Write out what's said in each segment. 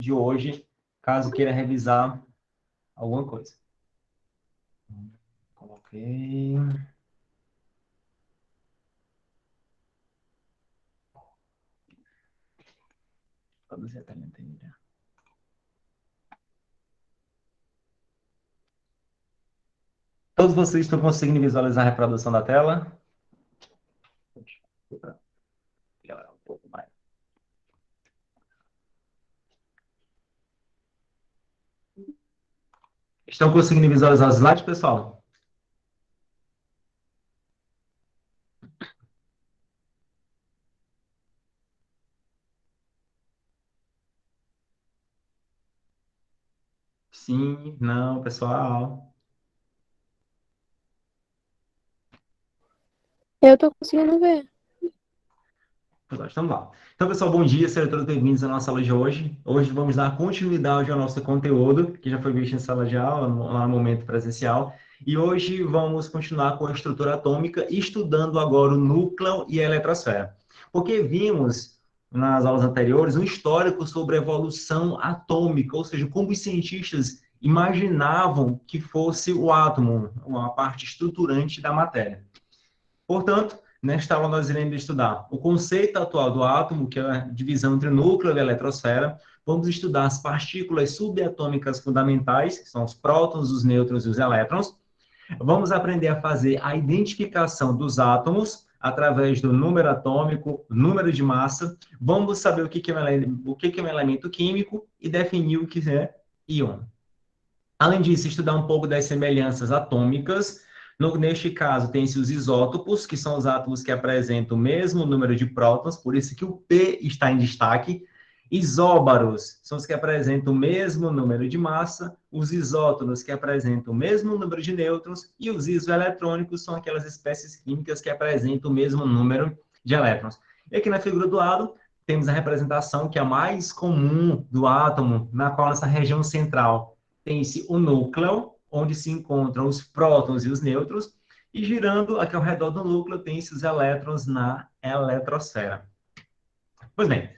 de hoje, caso queira revisar alguma coisa. Coloquei. Produzir a tela inteira. Todos vocês estão conseguindo visualizar a reprodução da tela? Um pouco mais. Estão conseguindo visualizar os slides, pessoal? Sim, não, pessoal. Eu tô conseguindo ver. Estamos lá. Então, pessoal, bom dia, sejam todos bem-vindos à nossa aula de hoje. Hoje vamos dar continuidade ao nosso conteúdo, que já foi visto em sala de aula, lá no momento presencial. E hoje vamos continuar com a estrutura atômica, estudando agora o núcleo e a eletrosfera. Porque vimos nas aulas anteriores um histórico sobre a evolução atômica, ou seja, como os cientistas imaginavam que fosse o átomo, uma parte estruturante da matéria. Portanto, nesta aula nós iremos estudar o conceito atual do átomo, que é a divisão entre o núcleo e a eletrosfera. Vamos estudar as partículas subatômicas fundamentais, que são os prótons, os nêutrons e os elétrons. Vamos aprender a fazer a identificação dos átomos através do número atômico, número de massa. Vamos saber o que é um elemento químico e definir o que é íon. Além disso, estudar um pouco das semelhanças atômicas. Neste caso, tem-se os isótopos, que são os átomos que apresentam o mesmo número de prótons, por isso que o P está em destaque. Isóbaros são os que apresentam o mesmo número de massa, os isótonos que apresentam o mesmo número de nêutrons, e os isoeletrônicos são aquelas espécies químicas que apresentam o mesmo número de elétrons. E aqui na figura do lado, temos a representação que é a mais comum do átomo, na qual essa região central tem-se o núcleo, onde se encontram os prótons e os nêutrons, e girando aqui ao redor do núcleo tem-se os elétrons na eletrosfera. Pois bem,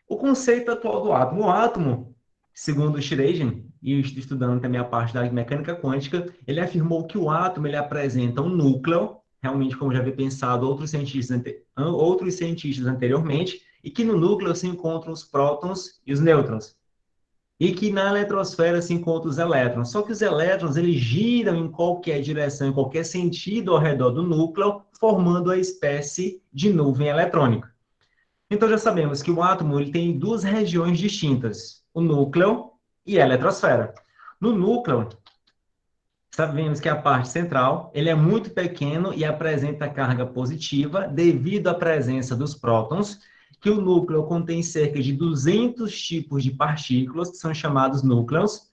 o conceito atual do átomo. O átomo, segundo Schrödinger, e estudando também a parte da mecânica quântica, ele afirmou que o átomo ele apresenta um núcleo, realmente como já havia pensado outros cientistas anteriormente, e que no núcleo se encontram os prótons e os nêutrons. E que na eletrosfera se encontram os elétrons. Só que os elétrons, eles giram em qualquer direção, em qualquer sentido ao redor do núcleo, formando a espécie de nuvem eletrônica. Então já sabemos que o átomo ele tem duas regiões distintas, o núcleo e a eletrosfera. No núcleo, sabemos que a parte central ele é muito pequeno e apresenta carga positiva devido à presença dos prótons, que o núcleo contém cerca de 200 tipos de partículas, que são chamados núcleos,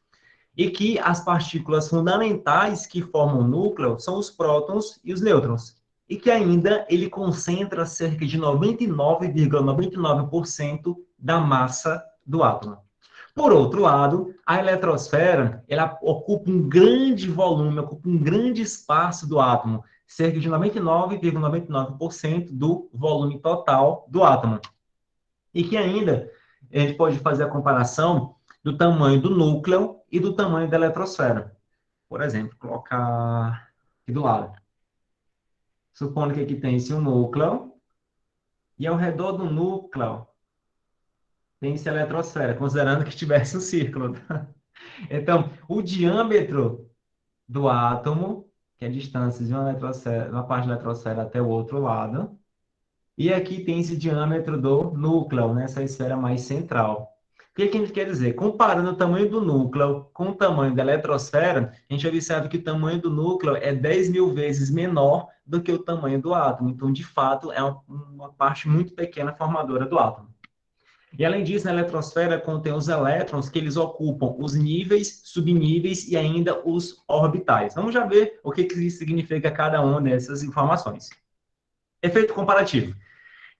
e que as partículas fundamentais que formam o núcleo são os prótons e os nêutrons, e que ainda ele concentra cerca de 99,99% da massa do átomo. Por outro lado, a eletrosfera, ela ocupa um grande volume, ocupa um grande espaço do átomo, cerca de 99,99% do volume total do átomo. E que ainda a gente pode fazer a comparação do tamanho do núcleo e do tamanho da eletrosfera. Por exemplo, colocar aqui do lado. Supondo que aqui tem-se um núcleo, e ao redor do núcleo tem-se a eletrosfera, considerando que tivesse um círculo. Então, o diâmetro do átomo, que é a distância de uma parte da eletrosfera até o outro lado, e aqui tem esse diâmetro do núcleo, nessa esfera mais central. O que a gente quer dizer? Comparando o tamanho do núcleo com o tamanho da eletrosfera, a gente observa que o tamanho do núcleo é 10.000 vezes menor do que o tamanho do átomo. Então, de fato, é uma parte muito pequena formadora do átomo. E, além disso, na eletrosfera contém os elétrons que eles ocupam os níveis, subníveis e ainda os orbitais. Vamos já ver o que significa cada uma dessas informações. Efeito comparativo.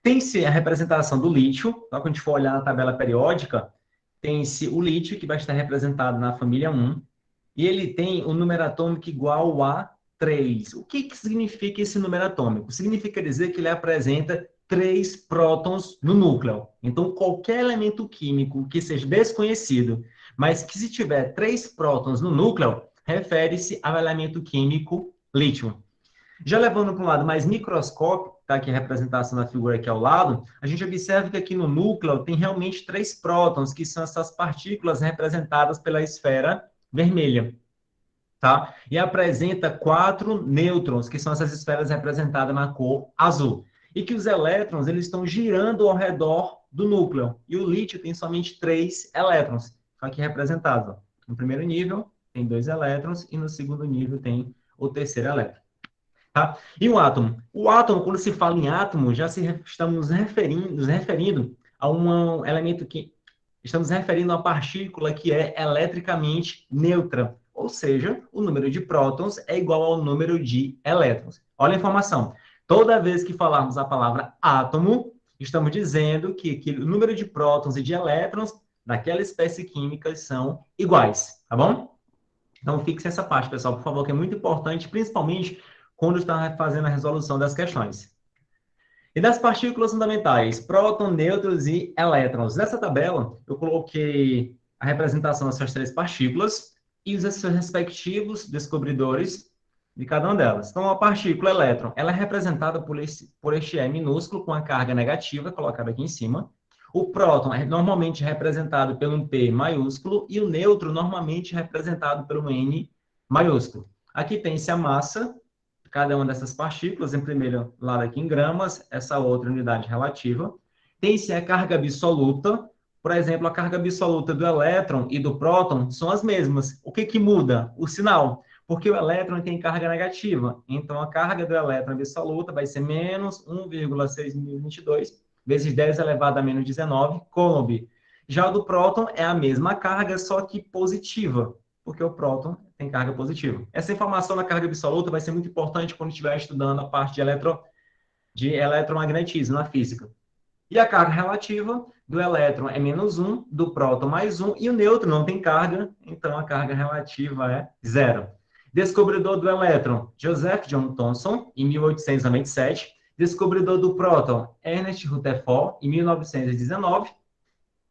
Tem-se a representação do lítio, então, quando a gente for olhar na tabela periódica, tem-se o lítio, que vai estar representado na família 1, e ele tem o número atômico igual a 3. O que significa esse número atômico? Significa dizer que ele apresenta 3 prótons no núcleo. Então, qualquer elemento químico que seja desconhecido, mas que se tiver 3 prótons no núcleo, refere-se ao elemento químico lítio. Já levando para um lado mais microscópico, está aqui a representação da figura aqui ao lado, a gente observa que aqui no núcleo tem realmente 3 prótons, que são essas partículas representadas pela esfera vermelha. Tá? E apresenta 4 nêutrons, que são essas esferas representadas na cor azul. E que os elétrons eles estão girando ao redor do núcleo. E o lítio tem somente 3 elétrons, aqui representados. No primeiro nível tem 2 elétrons e no segundo nível tem o terceiro elétron. Tá? E o átomo? O átomo, quando se fala em átomo, estamos nos referindo a um elemento que... Estamos referindo a uma partícula que é eletricamente neutra. Ou seja, o número de prótons é igual ao número de elétrons. Olha a informação. Toda vez que falarmos a palavra átomo, estamos dizendo que o número de prótons e de elétrons daquela espécie química são iguais. Tá bom? Então, fixe essa parte, pessoal, por favor, que é muito importante, principalmente quando está fazendo a resolução das questões. E das partículas fundamentais, prótons, nêutrons e elétrons. Nessa tabela, eu coloquei a representação dessas 3 partículas e os seus respectivos descobridores de cada uma delas. Então, a partícula elétron, ela é representada por este E minúsculo com a carga negativa, colocada aqui em cima. O próton é normalmente representado pelo P maiúsculo e o nêutron normalmente representado pelo N maiúsculo. Aqui tem-se a massa, cada uma dessas partículas, em primeiro lado aqui em gramas, essa outra unidade relativa. Tem-se a carga absoluta, por exemplo, a carga absoluta do elétron e do próton são as mesmas. O que muda? O sinal, porque o elétron tem carga negativa, então a carga do elétron absoluta vai ser menos 1,6022 vezes 10 elevado a menos 19 coulomb. Já o do próton é a mesma carga, só que positiva, porque o próton tem carga positiva. Essa informação da carga absoluta vai ser muito importante quando estiver estudando a parte de eletromagnetismo na física. E a carga relativa do elétron é menos 1, do próton mais 1, e o nêutron não tem carga, então a carga relativa é 0. Descobridor do elétron, Joseph John Thomson, em 1897. Descobridor do próton, Ernest Rutherford, em 1919.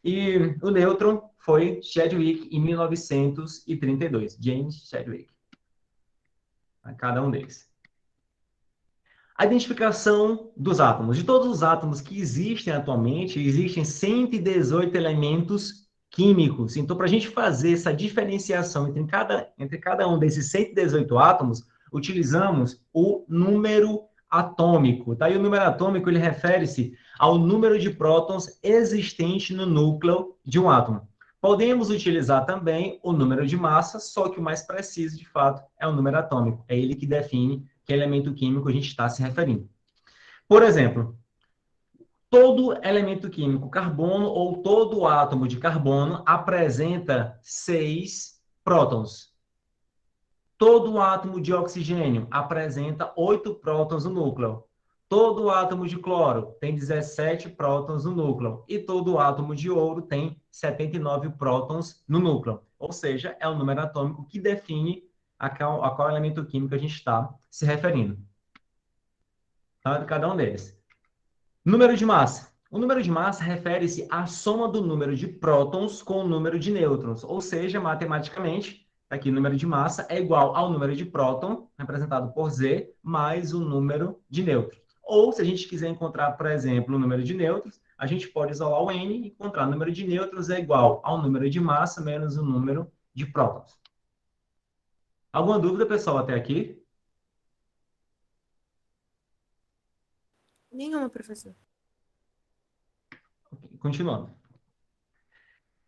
E o nêutron foi Chadwick, em 1932. James Chadwick. A cada um deles. A identificação dos átomos. De todos os átomos que existem atualmente, existem 118 elementos químicos. Então, para a gente fazer essa diferenciação entre cada um desses 118 átomos, utilizamos o número atômico. Tá? E o número atômico ele refere-se ao número de prótons existente no núcleo de um átomo. Podemos utilizar também o número de massa, só que o mais preciso, de fato, é o número atômico. É ele que define que elemento químico a gente está se referindo. Por exemplo, todo elemento químico, carbono ou todo átomo de carbono, apresenta 6 prótons. Todo átomo de oxigênio apresenta 8 prótons no núcleo. Todo átomo de cloro tem 17 prótons no núcleo. E todo átomo de ouro tem 79 prótons no núcleo. Ou seja, é o número atômico que define a qual elemento químico a gente está se referindo. Tá? Cada um deles. Número de massa. O número de massa refere-se à soma do número de prótons com o número de nêutrons. Ou seja, matematicamente, aqui o número de massa é igual ao número de próton, representado por Z, mais o número de nêutrons. Ou, se a gente quiser encontrar, por exemplo, o número de nêutrons, a gente pode isolar o N e encontrar o número de nêutrons é igual ao número de massa menos o número de prótons. Alguma dúvida, pessoal, até aqui? Nenhuma, professor. Continuando.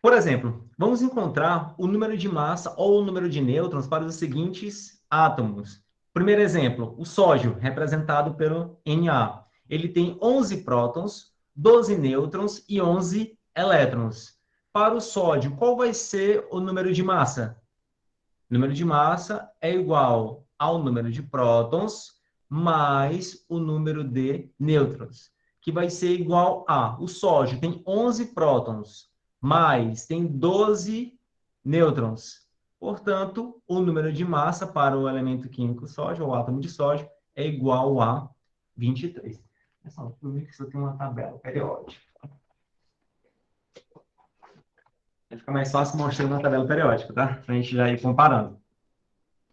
Por exemplo, vamos encontrar o número de massa ou o número de nêutrons para os seguintes átomos. Primeiro exemplo, o sódio, representado pelo Na. Ele tem 11 prótons, 12 nêutrons e 11 elétrons. Para o sódio, qual vai ser o número de massa? O número de massa é igual ao número de prótons mais o número de nêutrons, que vai ser igual a... O sódio tem 11 prótons, mais tem 12 nêutrons. Portanto, o número de massa para o elemento químico sódio, ou átomo de sódio, é igual a 23. Pessoal, deixa eu ver que isso tem uma tabela periódica. Fica mais fácil mostrando uma tabela periódica, tá? Para a gente já ir comparando.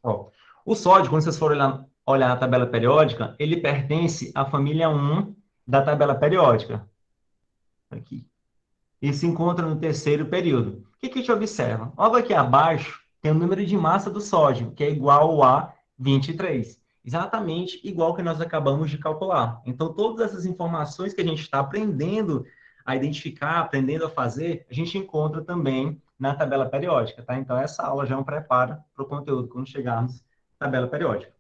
Ó, o sódio, quando vocês forem olhar na tabela periódica, ele pertence à família 1 da tabela periódica. Aqui. E se encontra no terceiro período. O que que a gente observa? Logo aqui abaixo tem o número de massa do sódio, que é igual a 23. Exatamente igual que nós acabamos de calcular. Então, todas essas informações que a gente está aprendendo a identificar, aprendendo a fazer, a gente encontra também na tabela periódica, tá? Então, essa aula já é um preparo para o conteúdo quando chegarmos na tabela periódica.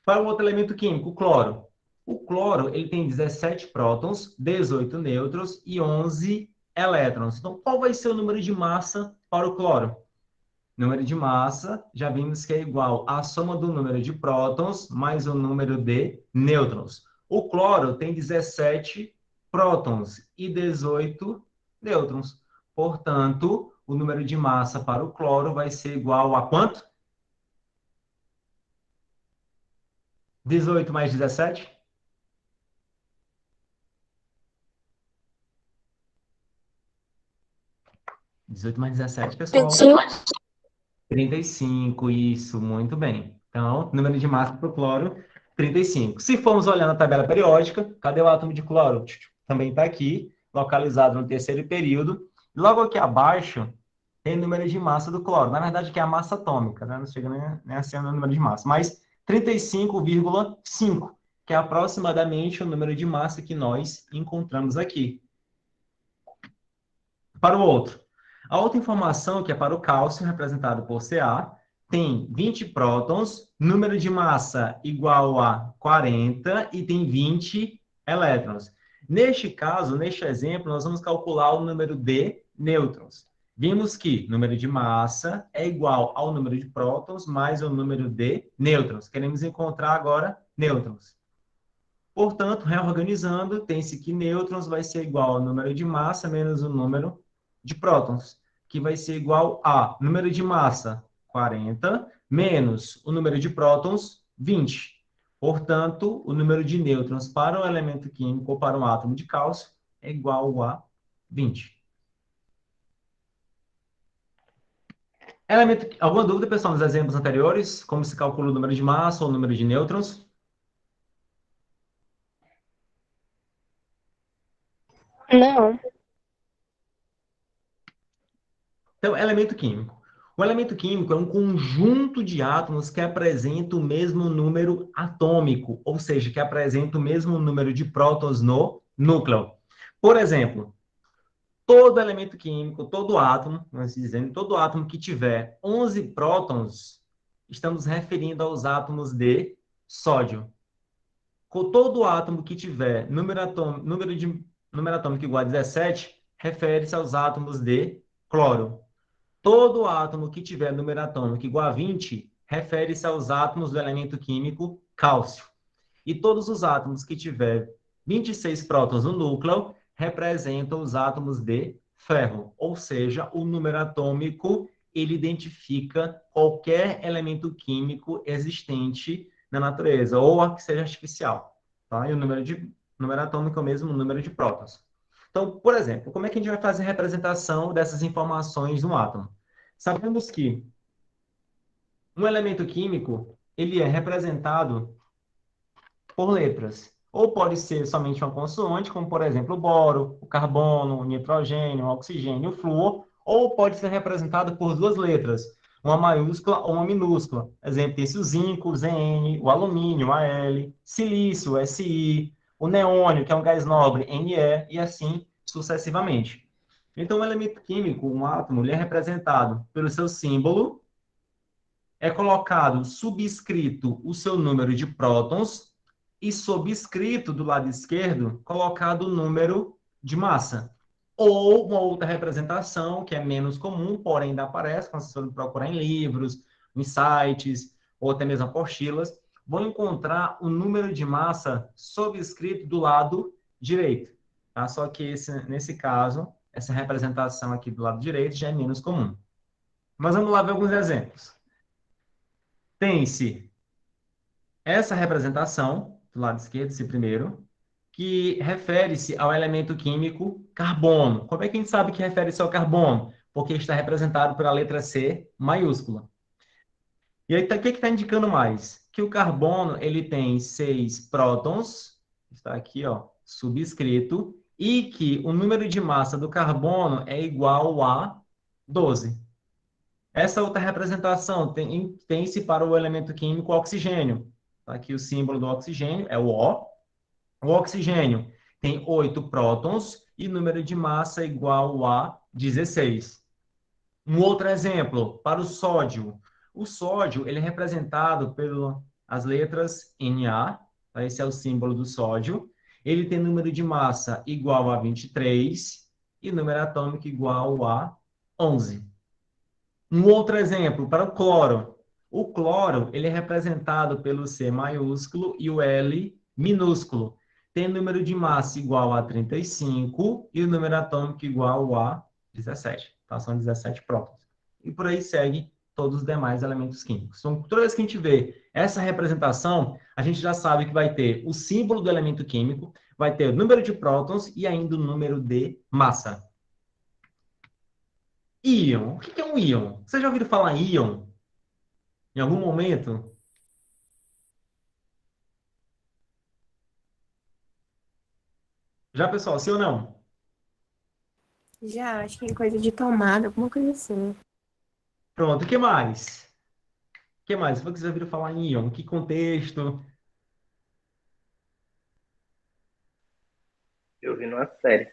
Para o outro elemento químico, o cloro. O cloro ele tem 17 prótons, 18 nêutrons e 11 elétrons. Então, qual vai ser o número de massa para o cloro? Número de massa, já vimos que é igual à soma do número de prótons mais o número de nêutrons. O cloro tem 17 prótons e 18 nêutrons. Portanto, o número de massa para o cloro vai ser igual a quanto? 18 mais 17? 18 mais 17, pessoal. 35, isso, muito bem. Então, número de massa para o cloro, 35. Se formos olhar na tabela periódica, cadê o átomo de cloro? Também está aqui, localizado no terceiro período. Logo aqui abaixo, tem o número de massa do cloro. Na verdade, que é a massa atômica, né? Não chega nem a ser o número de massa. Mas 35,5, que é aproximadamente o número de massa que nós encontramos aqui. Para o outro, a outra informação, que é para o cálcio, representado por Ca, tem 20 prótons, número de massa igual a 40 e tem 20 elétrons. Neste caso, neste exemplo, nós vamos calcular o número de nêutrons. Vimos que número de massa é igual ao número de prótons mais o número de nêutrons. Queremos encontrar agora nêutrons. Portanto, reorganizando, tem-se que nêutrons vai ser igual ao número de massa menos o número de prótons, que vai ser igual a número de massa, 40, menos o número de prótons, 20. Portanto, o número de nêutrons para um elemento químico ou para um átomo de cálcio é igual a 20. Alguma dúvida, pessoal, nos exemplos anteriores? Como se calcula o número de massa ou o número de nêutrons? Não. Então, elemento químico. O elemento químico é um conjunto de átomos que apresenta o mesmo número atômico, ou seja, que apresenta o mesmo número de prótons no núcleo. Por exemplo, todo elemento químico, todo átomo, nós dizendo, todo átomo que tiver 11 prótons, estamos referindo aos átomos de sódio. Com todo átomo que tiver número atômico igual a 17, refere-se aos átomos de cloro. Todo átomo que tiver número atômico igual a 20 refere-se aos átomos do elemento químico cálcio. E todos os átomos que tiver 26 prótons no núcleo representam os átomos de ferro, ou seja, o número atômico ele identifica qualquer elemento químico existente na natureza, ou a que seja artificial. Tá? E o número atômico é o mesmo número de prótons. Então, por exemplo, como é que a gente vai fazer a representação dessas informações no átomo? Sabemos que um elemento químico ele é representado por letras. Ou pode ser somente uma consoante, como por exemplo o boro, o carbono, o nitrogênio, o oxigênio, o flúor, ou pode ser representado por duas letras, uma maiúscula ou uma minúscula. Exemplo, esse o zinco, o Zn, o alumínio, Al, silício, o Si, o neônio, que é um gás nobre, Ne, e assim sucessivamente. Então, o elemento químico, um átomo, ele é representado pelo seu símbolo, é colocado subscrito o seu número de prótons e subscrito do lado esquerdo, colocado o número de massa. Ou uma outra representação, que é menos comum, porém ainda aparece, quando vocês forem procurar em livros, em sites, ou até mesmo apostilas, vão encontrar o número de massa subscrito do lado direito. Tá? Só que nesse caso, essa representação aqui do lado direito já é menos comum. Mas vamos lá ver alguns exemplos. Tem-se essa representação do lado esquerdo, esse primeiro, que refere-se ao elemento químico carbono. Como é que a gente sabe que refere-se ao carbono? Porque está representado pela letra C maiúscula. E aí, o que está indicando mais? Que o carbono ele tem 6 prótons, está aqui, ó, subscrito, e que o número de massa do carbono é igual a 12. Essa outra representação tem-se para o elemento químico oxigênio. Tá aqui o símbolo do oxigênio, é o O. O oxigênio tem 8 prótons e número de massa igual a 16. Um outro exemplo, para o sódio. O sódio ele é representado pelas letras Na, tá? Esse é o símbolo do sódio. Ele tem número de massa igual a 23 e número atômico igual a 11. Um outro exemplo, para o cloro. O cloro ele é representado pelo C maiúsculo e o L minúsculo. Tem número de massa igual a 35 e o número atômico igual a 17. Tá? São 17 prótons. E por aí segue todos os demais elementos químicos. Então, toda vez que a gente vê essa representação, a gente já sabe que vai ter o símbolo do elemento químico, vai ter o número de prótons e ainda o número de massa. Íon. O que é um íon? Você já ouviu falar em íon? Em algum momento? Já, pessoal, sim ou não? Já, acho que é coisa de tomada, alguma coisa assim. Pronto, o que mais? O que mais? Vocês já ouviram falar em íon? Que contexto? Eu vi numa série.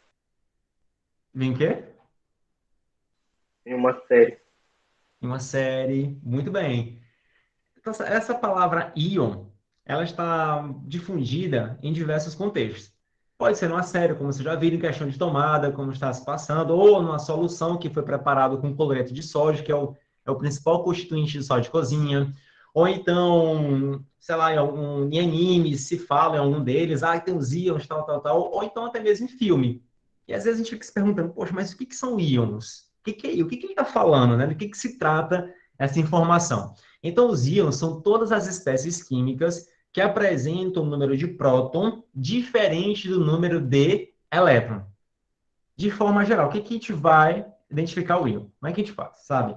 Em quê? Em uma série. Em uma série. Muito bem. Então, essa palavra íon, ela está difundida em diversos contextos. Pode ser numa série, como você já viu, em questão de tomada, como está se passando, ou numa solução que foi preparada com cloreto de sódio, que é o principal constituinte de sódio de cozinha. Ou então, sei lá, em animes se fala em algum deles, tem os íons, tal, tal, tal. Ou então até mesmo em filme. E às vezes a gente fica se perguntando, poxa, mas o que são íons? O que é íon? O que ele está falando, né? Do que se trata essa informação? Então, os íons são todas as espécies químicas que apresentam um número de próton diferente do número de elétron. De forma geral, o que, que a gente vai identificar o íon? Como é que a gente faz, sabe?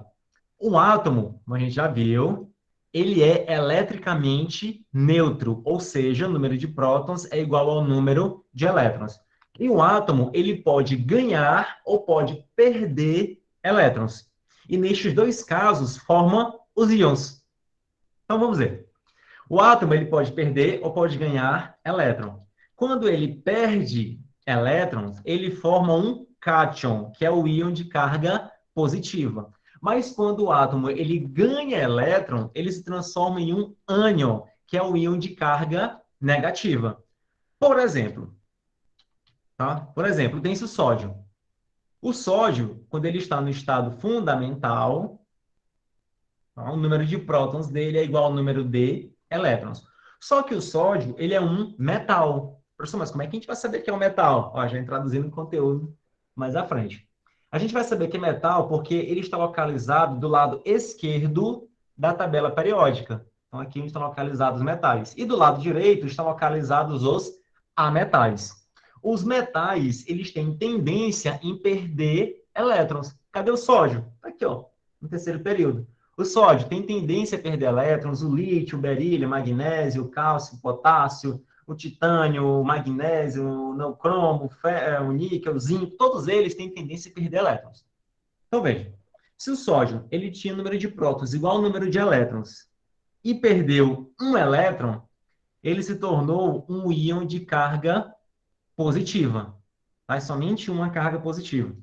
Um átomo, como a gente já viu, ele é eletricamente neutro, ou seja, o número de prótons é igual ao número de elétrons. E um átomo, ele pode ganhar ou pode perder elétrons. E nestes dois casos, forma os íons. Então vamos ver. O átomo ele pode perder ou pode ganhar elétron. Quando ele perde elétrons, ele forma um cátion, que é o íon de carga positiva. Mas quando o átomo ele ganha elétron, ele se transforma em um ânion, que é o íon de carga negativa. Por exemplo, tá? Por exemplo, tem-se o sódio. O sódio, quando ele está no estado fundamental, tá? O número de prótons dele é igual ao número de elétrons. Só que o sódio, ele é um metal. Professor, mas como é que a gente vai saber que é um metal? Ó, já introduzindo o conteúdo mais à frente. A gente vai saber que é metal porque ele está localizado do lado esquerdo da tabela periódica. Então, aqui estão localizados os metais. E do lado direito estão localizados os ametais. Os metais, eles têm tendência em perder elétrons. Cadê o sódio? Tá aqui, ó, no terceiro período. O sódio tem tendência a perder elétrons, o lítio, o berílio, o magnésio, o cálcio, o potássio, o titânio, o magnésio, o cromo, o níquel, o zinco, todos eles têm tendência a perder elétrons. Então veja, se o sódio ele tinha número de prótons igual ao número de elétrons e perdeu um elétron, ele se tornou um íon de carga positiva. Tá? Somente uma carga positiva.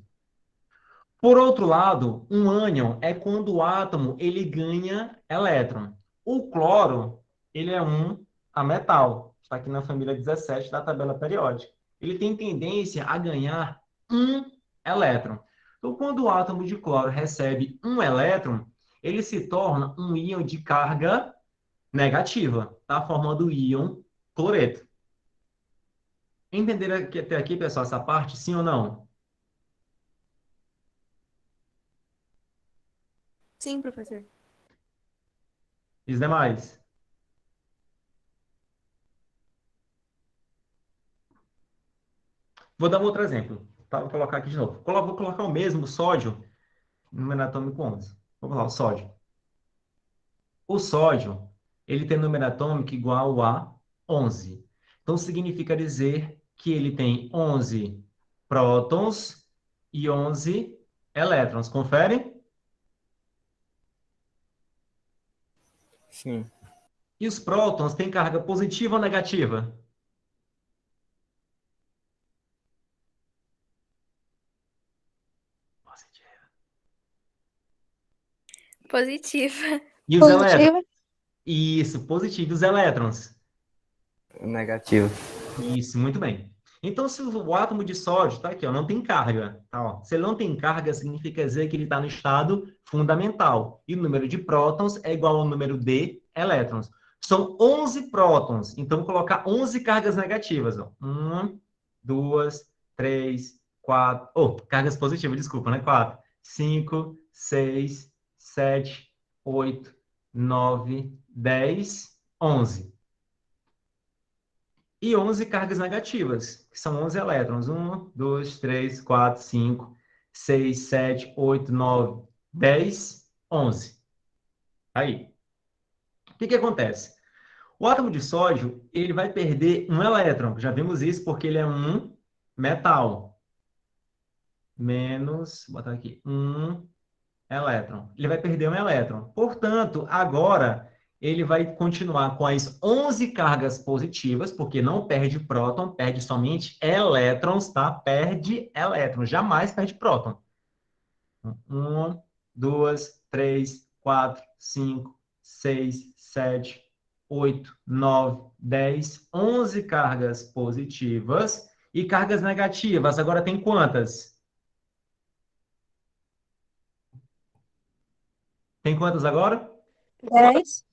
Por outro lado, um ânion é quando o átomo ele ganha elétron. O cloro, ele é um ametal. Está aqui na família 17 da tabela periódica. Ele tem tendência a ganhar um elétron. Então, quando o átomo de cloro recebe um elétron, ele se torna um íon de carga negativa, tá? Formando o íon cloreto. Entenderam até aqui, pessoal, essa parte, sim ou não? Sim, professor. E os demais? Vou dar um outro exemplo. Tá? Vou colocar aqui de novo. Vou colocar o mesmo, sódio, número atômico 11. Vamos lá, o sódio. O sódio, ele tem número atômico igual a 11. Então, significa dizer que ele tem 11 prótons e 11 elétrons. Confere? Sim. E os prótons têm carga positiva ou negativa? Positiva. Positiva. E os elétrons? Isso, positivo. E os elétrons? Negativo. Isso, muito bem. Então, se o átomo de sódio está aqui, ó, não tem carga, tá, ó. Se ele não tem carga, significa dizer que ele está no estado fundamental. E o número de prótons é igual ao número de elétrons. São 11 prótons, então vou colocar 11 cargas negativas. Ó. 1, 2, 3, 4... Oh, cargas positivas, desculpa, né? 4, 5, 6, 7, 8, 9, 10, 11. E 11 cargas negativas, que são 11 elétrons. 1, 2, 3, 4, 5, 6, 7, 8, 9, 10, 11. Aí, o que que acontece? O átomo de sódio, ele vai perder um elétron. Já vimos isso porque ele é um metal. Menos, vou botar aqui, um elétron. Ele vai perder um elétron. Portanto, agora ele vai continuar com as 11 cargas positivas, porque não perde próton, perde somente elétrons, tá? Perde elétrons, jamais perde próton. 1, 2, 3, 4, 5, 6, 7, 8, 9, 10, 11 cargas positivas e cargas negativas. Agora tem quantas? Tem quantas agora? 10.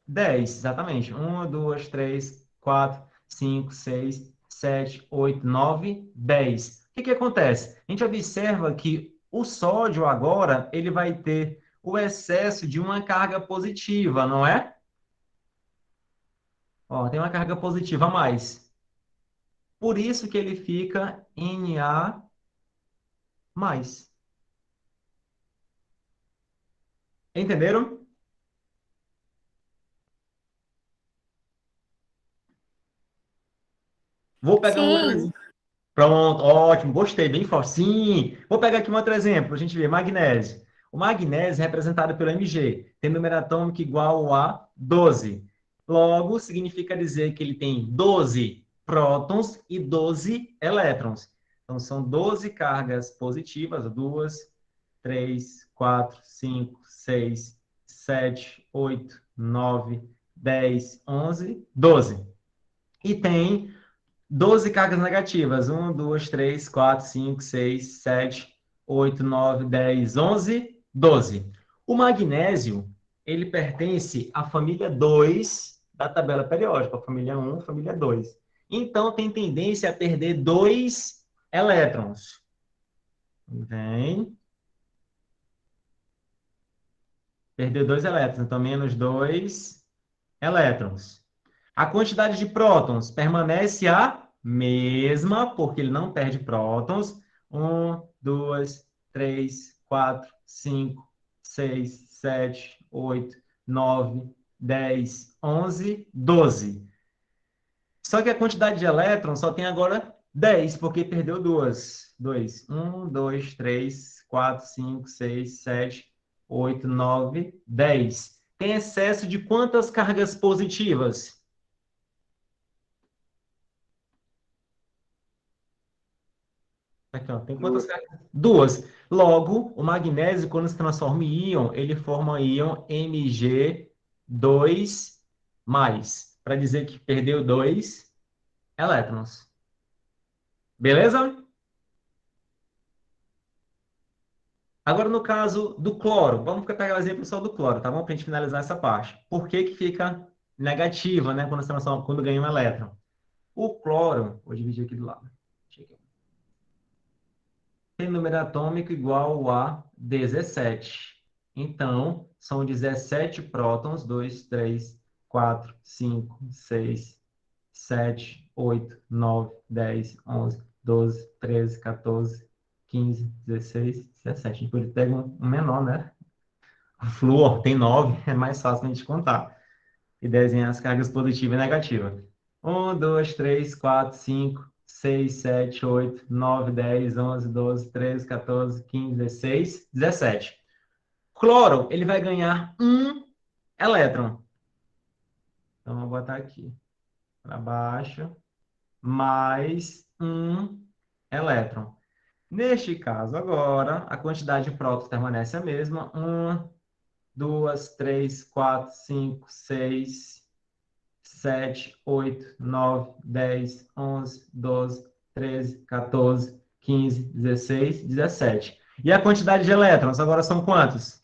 10, exatamente. 1, 2, 3, 4, 5, 6, 7, 8, 9, 10. O que que acontece? A gente observa que o sódio agora, ele vai ter o excesso de uma carga positiva, não é? Ó, tem uma carga positiva a mais. Por isso que ele fica Na mais. Entenderam? Vou pegar um outro Sim. exemplo. Pronto, ótimo, gostei, bem forte. Sim, vou pegar aqui um outro exemplo, a gente ver, magnésio. O magnésio é representado pelo Mg, tem número atômico igual a 12. Logo, significa dizer que ele tem 12 prótons e 12 elétrons. Então, são 12 cargas positivas, 2, 3, 4, 5, 6, 7, 8, 9, 10, 11, 12. E tem 12 cargas negativas. 1, 2, 3, 4, 5, 6, 7, 8, 9, 10, 11, 12. O magnésio, ele pertence à família 2 da tabela periódica, a família 1, família 2. Então, tem tendência a perder 2 elétrons. Vem. Perder 2 elétrons, então menos 2 elétrons. A quantidade de prótons permanece a mesma, porque ele não perde prótons. 1, 2, 3, 4, 5, 6, 7, 8, 9, 10, 11, 12. Só que a quantidade de elétrons só tem agora 10, porque perdeu duas. 2. 1, 2, 3, 4, 5, 6, 7, 8, 9, 10. Tem excesso de quantas cargas positivas? Aqui, ó, tem quantas 2. cargas? Duas. Logo, o magnésio, quando se transforma em íon, ele forma íon Mg2+, para dizer que perdeu 2 elétrons. Beleza? Agora, no caso do cloro, vamos pegar o exemplo só do cloro, tá bom? Para a gente finalizar essa parte. Por que que fica negativa, né, quando, se transforma, quando ganha um elétron? O cloro, vou dividir aqui do lado. Tem número atômico igual a 17. Então, são 17 prótons, 2, 3, 4, 5, 6, 7, 8, 9, 10, 11, 12, 13, 14, 15, 16, 17. A gente pode pegar um menor, né? O flúor tem 9, é mais fácil a gente contar. E desenhar as cargas positivas e negativas. 1, 2, 3, 4, 5, 6, 7, 8, 9, 10, 11, 12, 13, 14, 15, 16, 17. Cloro, ele vai ganhar um elétron. Então, eu vou botar aqui para baixo, mais um elétron. Neste caso, agora, a quantidade de prótons permanece a mesma. 1, 2, 3, 4, 5, 6, 7, 8, 9, 10, 11, 12, 13, 14, 15, 16, 17. E a quantidade de elétrons agora são quantos?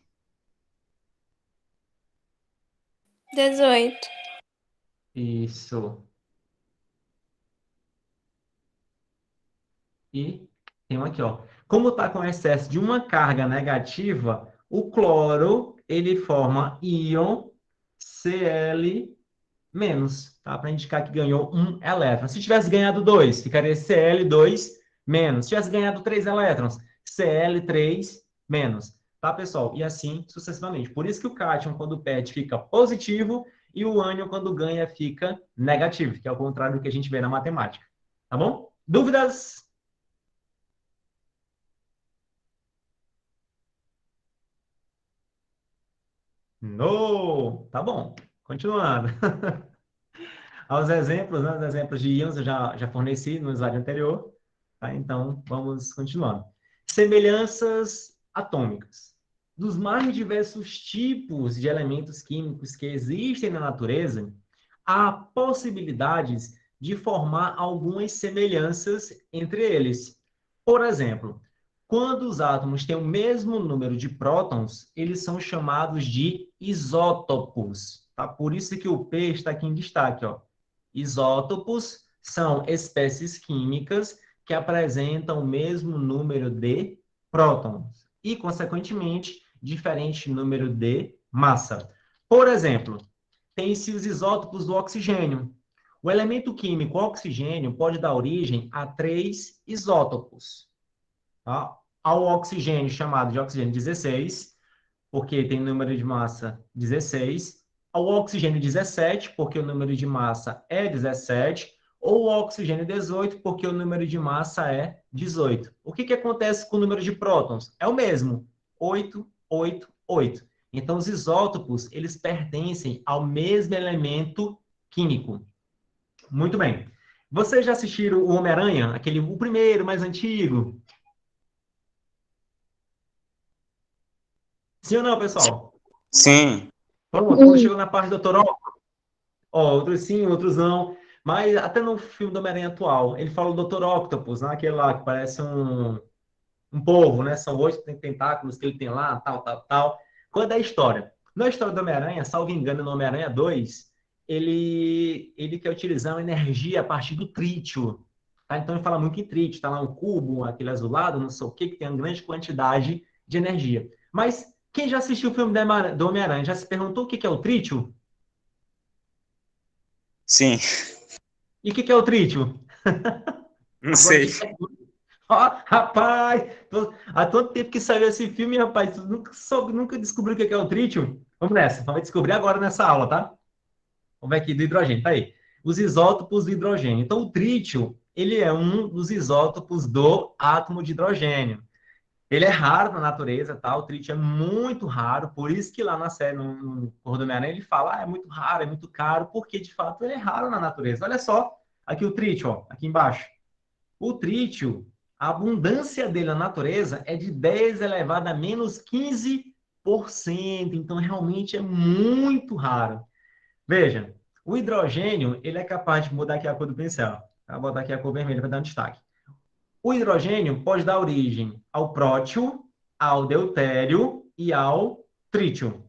18. Isso. E tem um aqui, ó. Como está com excesso de uma carga negativa, o cloro, ele forma íon Cl menos, tá? Para indicar que ganhou um elétron. Se tivesse ganhado 2, ficaria Cl2 menos. Se tivesse ganhado 3 elétrons, Cl3 menos. Tá, pessoal? E assim sucessivamente. Por isso que o cátion, quando perde, fica positivo e o ânion, quando ganha, fica negativo, que é o contrário do que a gente vê na matemática. Tá bom? Dúvidas? No! Tá bom. Continuando. Aos exemplos, né? Os exemplos de íons eu já forneci no slide anterior. Tá? Então, vamos continuando. Semelhanças atômicas. Dos mais diversos tipos de elementos químicos que existem na natureza, há possibilidades de formar algumas semelhanças entre eles. Por exemplo, quando os átomos têm o mesmo número de prótons, eles são chamados de isótopos. Tá? Por isso que o P está aqui em destaque, ó. Isótopos são espécies químicas que apresentam o mesmo número de prótons e, consequentemente, diferente número de massa. Por exemplo, tem-se os isótopos do oxigênio. O elemento químico oxigênio pode dar origem a 3 isótopos. Tá? Ao oxigênio chamado de oxigênio 16, porque tem número de massa 16, ao oxigênio 17, porque o número de massa é 17, ou ao oxigênio 18, porque o número de massa é 18. O que acontece com o número de prótons? É o mesmo, 8, 8, 8. Então, os isótopos, eles pertencem ao mesmo elemento químico. Muito bem. Vocês já assistiram o Homem-Aranha, o primeiro, mais antigo? Sim ou não, pessoal? Sim. Pronto, quando chegou na parte do Dr. Octopus, ó, outros sim, outros não. Mas até no filme do Homem-Aranha atual, ele fala do Dr. Octopus, né? Aquele lá que parece um polvo, né? São 8 tentáculos que ele tem lá, tal, tal, tal. Qual é a história? Na história do Homem-Aranha, salvo engano, no Homem-Aranha 2, ele quer utilizar uma energia a partir do trítio. Tá? Então ele fala muito em trítio, tá lá um cubo, aquele azulado, não sei o que tem uma grande quantidade de energia. Mas quem já assistiu o filme do Homem-Aranha já se perguntou o que é o trítio? Sim. E o que é o trítio? Não Agora sei. te pergunto. Ó, rapaz, há tanto tempo que saiu esse filme, rapaz, tu nunca descobriu o que é o trítio? Vamos nessa, vai descobrir agora nessa aula, tá? Vamos ver aqui do hidrogênio, tá aí. Os isótopos do hidrogênio. Então, o trítio, ele é um dos isótopos do átomo de hidrogênio. Ele é raro na natureza, tá? O trítio é muito raro, por isso que lá na série, no Corro do Homem-Aranha, ele fala, é muito raro, é muito caro, porque, de fato, ele é raro na natureza. Olha só, aqui o trítio, ó, aqui embaixo. O trítio, a abundância dele na natureza é de 10 elevado a menos 15%. Então, realmente é muito raro. Veja, o hidrogênio, ele é capaz de mudar aqui a cor do pincel. Vou botar aqui a cor vermelha para dar um destaque. O hidrogênio pode dar origem ao prótio, ao deutério e ao trítio.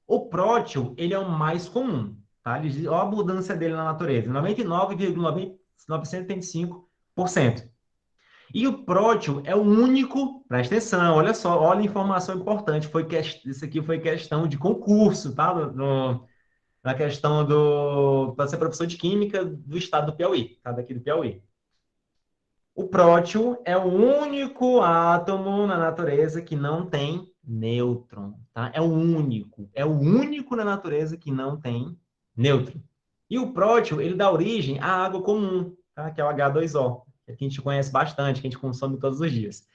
O prótio, ele é o mais comum, tá? Olha a abundância dele na natureza, 99,925%. E o prótio é o único, presta atenção, olha só, olha a informação importante, isso aqui foi questão de concurso, tá? Na questão para ser professor de Química do estado do Piauí, tá? Daqui do Piauí. O próton é o único átomo na natureza que não tem nêutron, tá? É o único na natureza que não tem nêutron. E o próton, ele dá origem à água comum, tá? Que é o H2O, que a gente conhece bastante, que a gente consome todos os dias.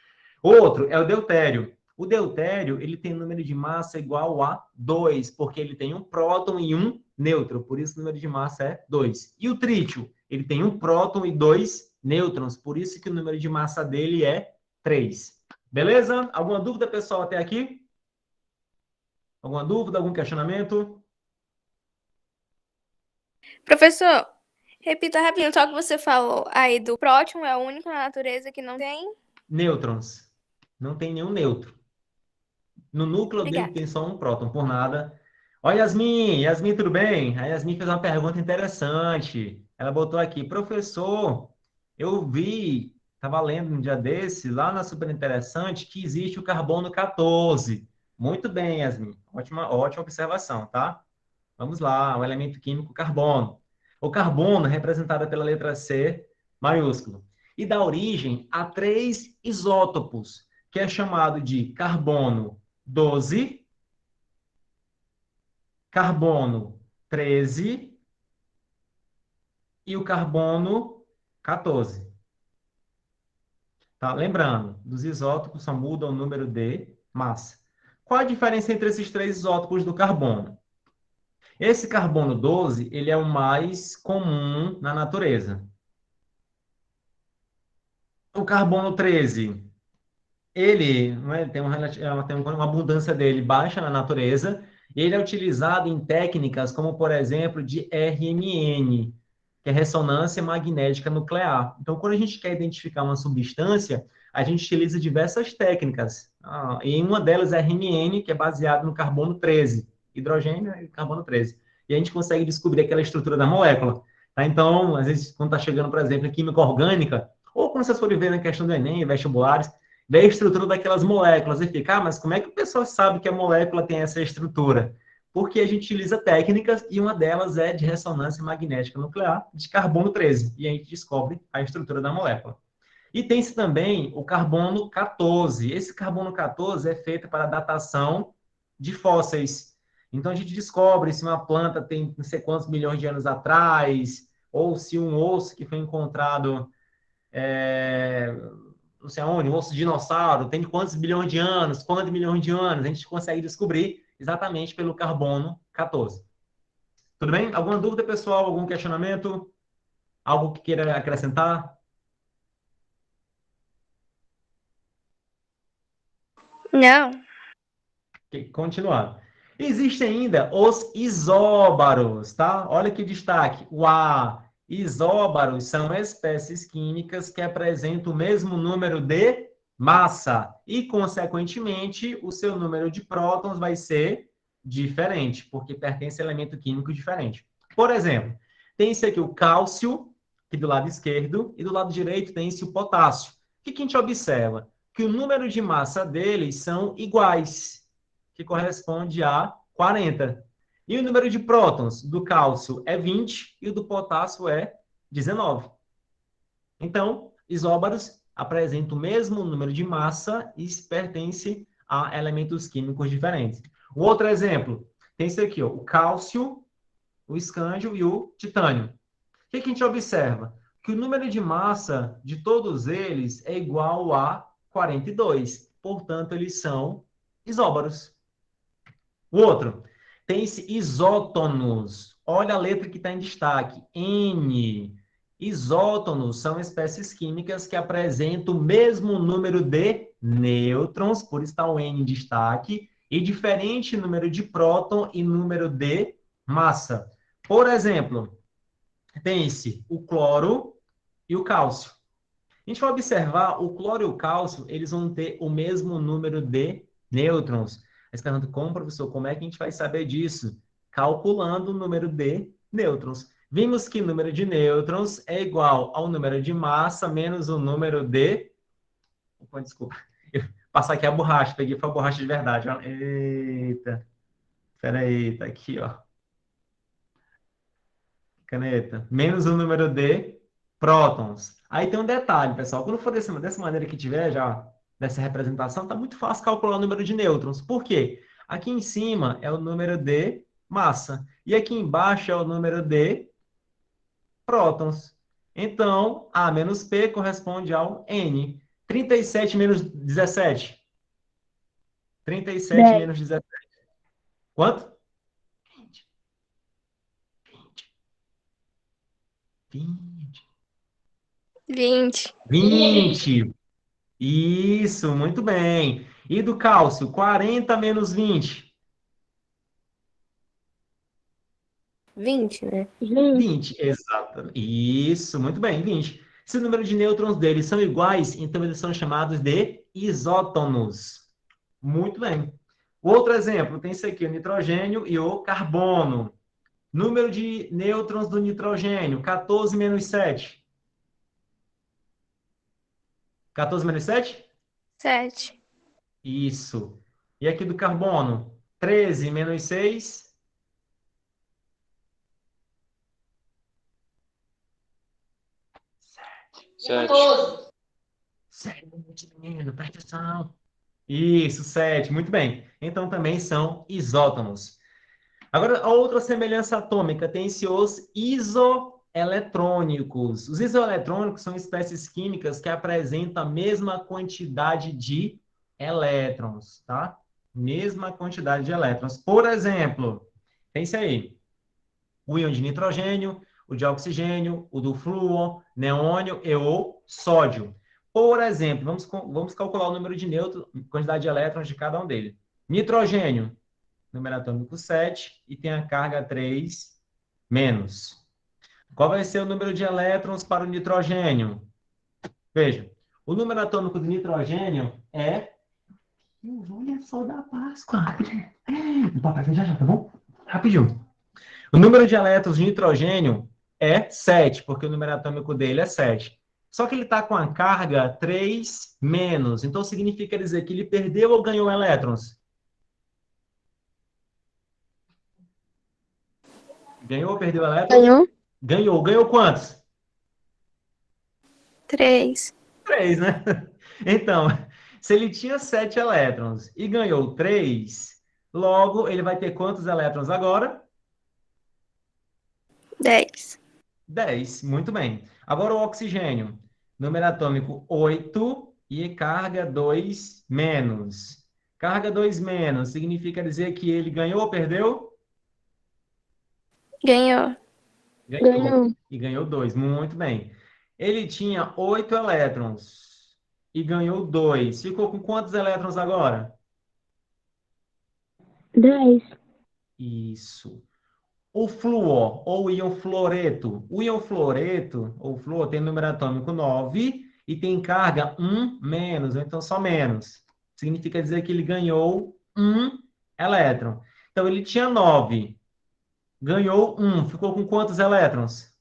Outro é o deutério. O deutério, ele tem número de massa igual a 2, porque ele tem um próton e um nêutron, por isso o número de massa é 2. E o trítio, ele tem um próton e dois nêutrons, por isso que o número de massa dele é 3. Beleza? Alguma dúvida, pessoal, até aqui? Alguma dúvida, algum questionamento? Professor, repita rapidinho só o que você falou aí do próton, é o único na natureza que não tem. Nêutrons. Não tem nenhum nêutron. No núcleo dele Obrigada. tem só um próton, por nada. Ó, Yasmin, Yasmin, tudo bem? A Yasmin fez uma pergunta interessante. Ela botou aqui, professor, eu vi, estava lendo um dia desse, lá na Super Interessante, que existe o carbono 14. Muito bem, Yasmin. Ótima observação, tá? Vamos lá, o elemento químico carbono. O carbono, representado pela letra C, maiúsculo, e dá origem a 3 isótopos, que é chamado de carbono 12, carbono 13 e o carbono 14. Tá? Lembrando, dos isótopos só muda o número de massa. Qual a diferença entre esses 3 isótopos do carbono? Esse carbono 12, ele é o mais comum na natureza. O carbono 13, ele, não é, tem uma abundância dele baixa na natureza. Ele é utilizado em técnicas como, por exemplo, de RMN, que é ressonância magnética nuclear. Então, quando a gente quer identificar uma substância, a gente utiliza diversas técnicas. E uma delas é RMN, que é baseado no carbono 13, hidrogênio e carbono 13. E a gente consegue descobrir aquela estrutura da molécula. Tá? Então, às vezes, quando está chegando, por exemplo, em química orgânica, ou quando vocês forem ver na questão do Enem, vestibulares, vê a estrutura daquelas moléculas e fica, mas como é que o pessoal sabe que a molécula tem essa estrutura? Porque a gente utiliza técnicas e uma delas é de ressonância magnética nuclear de carbono 13, e a gente descobre a estrutura da molécula. E tem-se também o carbono 14. Esse carbono 14 é feito para datação de fósseis. Então a gente descobre se uma planta tem não sei quantos milhões de anos atrás, ou se um osso que foi encontrado não sei onde, um osso de dinossauro, tem quantos bilhões de anos, quantos milhões de anos, a gente consegue descobrir exatamente pelo carbono 14. Tudo bem? Alguma dúvida, pessoal? Algum questionamento? Algo que queira acrescentar? Não. Continuando. Existem ainda os isóbaros, tá? Olha que destaque. O A. Isóbaros são espécies químicas que apresentam o mesmo número de massa e, consequentemente, o seu número de prótons vai ser diferente, porque pertence a elemento químico diferente. Por exemplo, tem esse aqui o cálcio, aqui do lado esquerdo, e do lado direito tem esse o potássio. O que a gente observa? Que o número de massa deles são iguais, que corresponde a 40. E o número de prótons do cálcio é 20 e o do potássio é 19. Então, isóbaros apresentam o mesmo número de massa e pertencem a elementos químicos diferentes. Um outro exemplo, tem esse aqui, ó, o cálcio, o escândio e o titânio. O que a gente observa? Que o número de massa de todos eles é igual a 42. Portanto, eles são isóbaros. O outro, tem-se isótonos. Olha a letra que está em destaque. N. Isótonos são espécies químicas que apresentam o mesmo número de nêutrons, por isso está o N em destaque, e diferente número de próton e número de massa. Por exemplo, tem-se o cloro e o cálcio. A gente vai observar, o cloro e o cálcio, eles vão ter o mesmo número de nêutrons. Aí você pergunta, como, professor, como é que a gente vai saber disso? Calculando o número de nêutrons. Vimos que o número de nêutrons é igual ao número de massa menos o número de... Opa, desculpa. Eu passar aqui a borracha, peguei foi a borracha de verdade. Ó. Eita. Peraí, tá aqui, ó. Caneta. Menos o número de prótons. Aí tem um detalhe, pessoal. Quando for dessa maneira que tiver já, dessa representação, tá muito fácil calcular o número de nêutrons. Por quê? Aqui em cima é o número de massa. E aqui embaixo é o número de prótons. Então, A menos P corresponde ao N. 37 menos 17. 37 10. menos 17. Quanto? 20. 20. 20. Isso, muito bem. E do cálcio? 40 menos 20. 20, né? 20, exato. Isso, muito bem, 20. Se o número de nêutrons deles são iguais, então eles são chamados de isótonos. Muito bem. Outro exemplo, tem isso aqui, o nitrogênio e o carbono. Número de nêutrons do nitrogênio, 14 menos 7. 14 menos 7? 7. Isso. E aqui do carbono, 13 menos 6. 7. 7, menino, presta atenção. Isso, 7, muito bem. Então também são isótomos. Agora, a outra semelhança atômica tem-se os isoeletrônicos. Os isoeletrônicos são espécies químicas que apresentam a mesma quantidade de elétrons, tá? Mesma quantidade de elétrons. Por exemplo, pense aí, o íon de nitrogênio, o de oxigênio, o do flúor, neônio e o sódio. Por exemplo, vamos calcular o número de nêutrons, quantidade de elétrons de cada um deles. Nitrogênio, número atômico 7, e tem a carga 3 menos. Qual vai ser o número de elétrons para o nitrogênio? Veja, o número atômico do nitrogênio é... Olha só da Páscoa. O papai vem já, tá bom? Rapidinho. O número de elétrons de nitrogênio é 7, porque o número atômico dele é 7. Só que ele está com a carga 3 menos. Então, significa dizer que ele perdeu ou ganhou elétrons? Ganhou ou perdeu elétrons? Ganhou? Ganhou. Ganhou quantos? 3. 3, né? Então, se ele tinha 7 elétrons e ganhou 3, logo ele vai ter quantos elétrons agora? 10. 10. Muito bem. Agora o oxigênio. Número atômico 8 e carga 2 menos. Carga 2 menos significa dizer que ele ganhou ou perdeu? Ganhou. Ganhou. E ganhou 2. Muito bem. Ele tinha 8 elétrons e ganhou 2. Ficou com quantos elétrons agora? 10. Isso. O flúor, ou o íon fluoreto. O íon fluoreto, ou flúor, tem número atômico 9 e tem carga 1 menos, ou então só menos. Significa dizer que ele ganhou 1 elétron. Então, ele tinha 9, ganhou 1, ficou com quantos elétrons?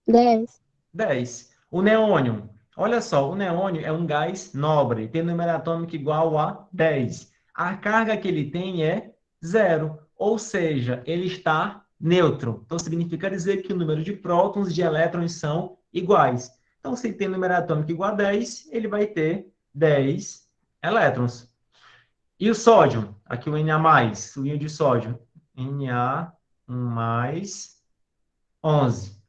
10. 10. O neônio. Olha só, o neônio é um gás nobre, tem número atômico igual a 10. A carga que ele tem é 0, ou seja, ele está neutro. Então, significa dizer que o número de prótons e de elétrons são iguais. Então, se ele tem número atômico igual a 10, ele vai ter 10 elétrons. E o sódio? Aqui o Na+, o íon de sódio. Na+, 11.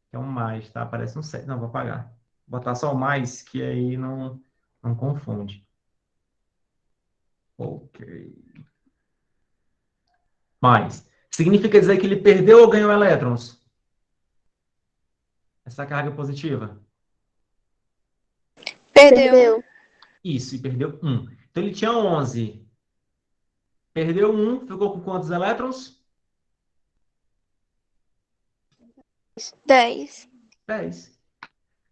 Que é um mais, tá? Parece um 7. Não, vou apagar. Vou botar só o mais, que aí não confunde. Ok. Mais. Significa dizer que ele perdeu ou ganhou elétrons? Essa carga positiva. Perdeu. Isso, e perdeu 1. Então, ele tinha 11. Perdeu 1, ficou com quantos elétrons? 10. 10. O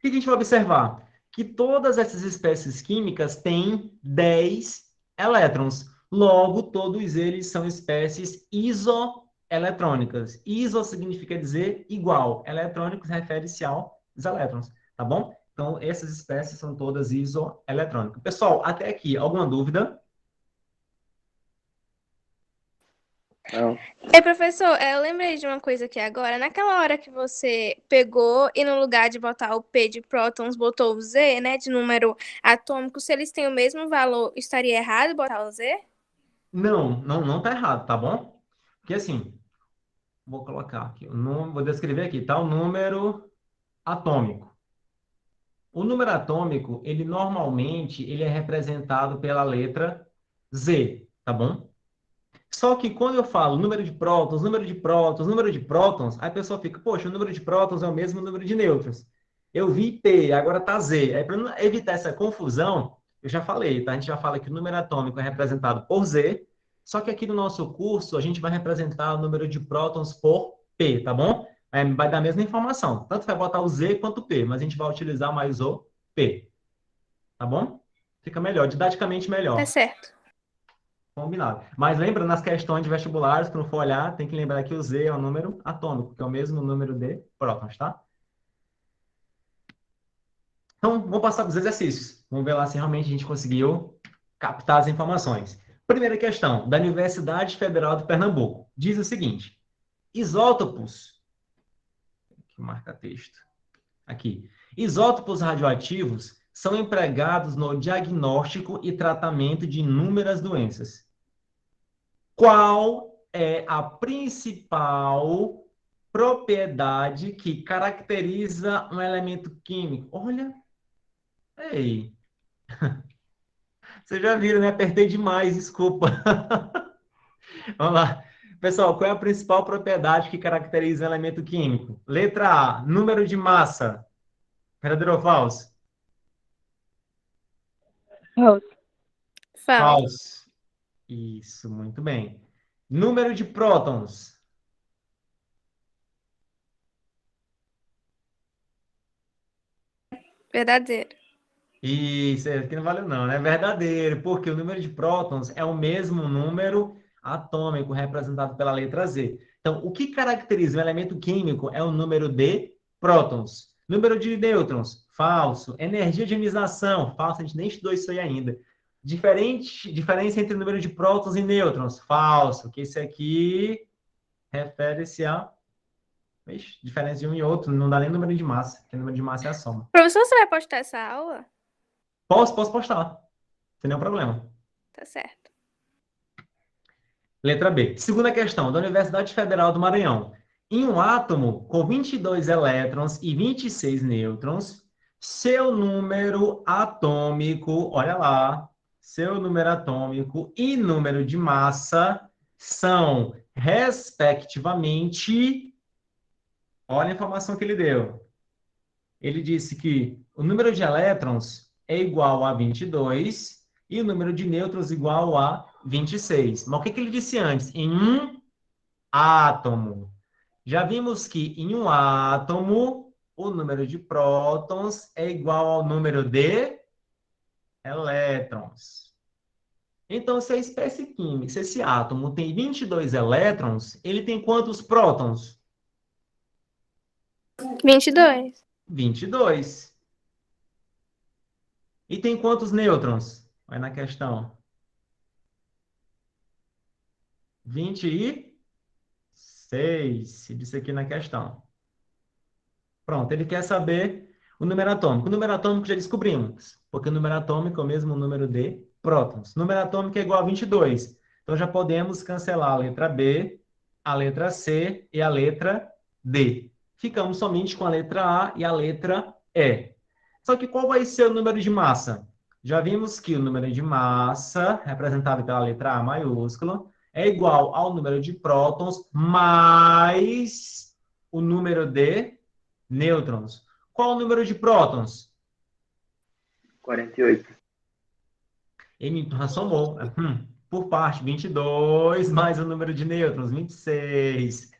que a gente vai observar? Que todas essas espécies químicas têm 10 elétrons. Logo, todos eles são espécies isoeletrônicas. Iso significa dizer igual. Eletrônicos refere-se aos elétrons, tá bom? Então, essas espécies são todas isoeletrônicas. Pessoal, até aqui, alguma dúvida? Não. Ei, professor, eu lembrei de uma coisa aqui agora. Naquela hora que você pegou e no lugar de botar o P de prótons, botou o Z, né, de número atômico, se eles têm o mesmo valor, estaria errado botar o Z? Não tá errado, tá bom? Porque assim, vou colocar aqui, vou descrever aqui, tá? O número atômico. O número atômico, ele normalmente ele é representado pela letra Z, tá bom? Só que quando eu falo número de prótons, número de prótons, número de prótons, aí a pessoa fica, poxa, o número de prótons é o mesmo número de nêutrons. Eu vi P, agora tá Z. Aí para evitar essa confusão, eu já falei, tá? A gente já fala que o número atômico é representado por Z, só que aqui no nosso curso a gente vai representar o número de prótons por P, tá bom? Vai dar a mesma informação. Tanto vai botar o Z quanto o P, mas a gente vai utilizar mais o P, tá bom? Fica melhor, didaticamente Tá melhor. certo. Combinado. Mas lembra, nas questões de vestibulares, quando for olhar, tem que lembrar que o Z é o número atômico, que é o mesmo número de prótons, tá? Então, vamos passar para os exercícios. Vamos ver lá se realmente a gente conseguiu captar as informações. Primeira questão, da Universidade Federal de Pernambuco. Diz o seguinte: isótopos. Aqui marca texto. Aqui. Isótopos radioativos são empregados no diagnóstico e tratamento de inúmeras doenças. Qual é a principal propriedade que caracteriza um elemento químico? Olha, ei, vocês já viram, né? Apertei demais, desculpa. Vamos lá. Pessoal, qual é a principal propriedade que caracteriza um elemento químico? Letra A, número de massa. Verdadeiro ou falso? Falso. Fala. Falso. Isso, muito bem. Número de prótons. Verdadeiro. Isso aqui não valeu não, né? Verdadeiro, porque o número de prótons é o mesmo número atômico representado pela letra Z. Então, o que caracteriza um elemento químico é o número de prótons. Número de nêutrons, falso. Energia de ionização, falso, a gente nem estudou isso aí ainda. Diferença entre o número de prótons e nêutrons, falso, que esse aqui refere-se a diferença de um e outro, não dá nem número de massa, porque o número de massa é a soma. Professor, você vai postar essa aula? Posso postar, sem nenhum problema. Tá certo. Letra B. Segunda questão, da Universidade Federal do Maranhão. Em um átomo com 22 elétrons e 26 nêutrons, seu número atômico, olha lá, seu número atômico e número de massa são, respectivamente, olha a informação que ele deu. Ele disse que o número de elétrons é igual a 22 e o número de nêutrons igual a 26. Mas o que ele disse antes? Em um átomo. Já vimos que em um átomo, o número de prótons é igual ao número de elétrons. Então, se a espécie química, se esse átomo tem 22 elétrons, ele tem quantos prótons? 22. 22. E tem quantos nêutrons? Vai na questão. 26. Se disse aqui na questão. Pronto, ele quer saber o número atômico. O número atômico já descobrimos, porque o número atômico é o mesmo número de prótons. O número atômico é igual a 22. Então já podemos cancelar a letra B, a letra C e a letra D. Ficamos somente com a letra A e a letra E. Só que qual vai ser o número de massa? Já vimos que o número de massa, representado pela letra A maiúscula, é igual ao número de prótons mais o número de nêutrons. Qual o número de prótons? 48. Ele somou. Por parte, 22 mais o número de nêutrons, 26.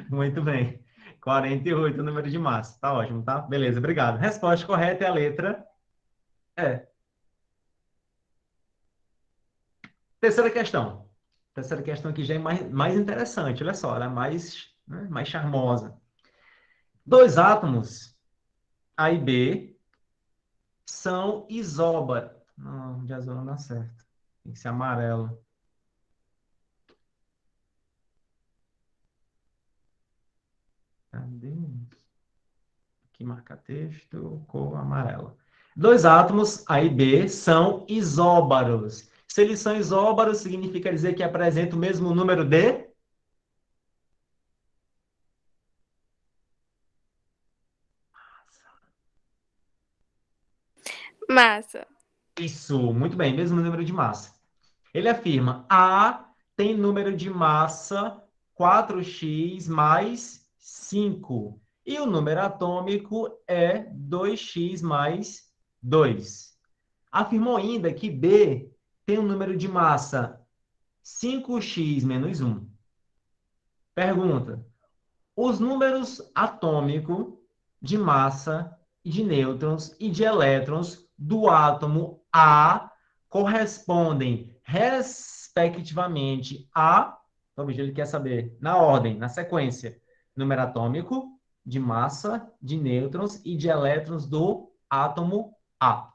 Muito bem. 48 o número de massa. Tá ótimo, tá? Beleza, obrigado. Resposta correta é a letra E. Terceira questão. Terceira questão aqui já é mais interessante. Olha só, ela é mais, né, mais charmosa. Dois átomos, A e B, são isóbaros. Não, de azul não dá certo. Tem que ser amarelo. Cadê? Aqui marca texto, cor amarela. Dois átomos, A e B, são isóbaros. Se eles são isóbaros, significa dizer que apresentam o mesmo número de... Massa. Isso, muito bem, mesmo número de massa. Ele afirma, A tem número de massa 4x mais 5. E o número atômico é 2x mais 2. Afirmou ainda que B tem um número de massa 5x menos 1. Pergunta: os números atômico de massa, de nêutrons e de elétrons do átomo A correspondem, respectivamente, a... Talvez ele quer saber, na ordem, na sequência, número atômico, de massa, de nêutrons e de elétrons do átomo A.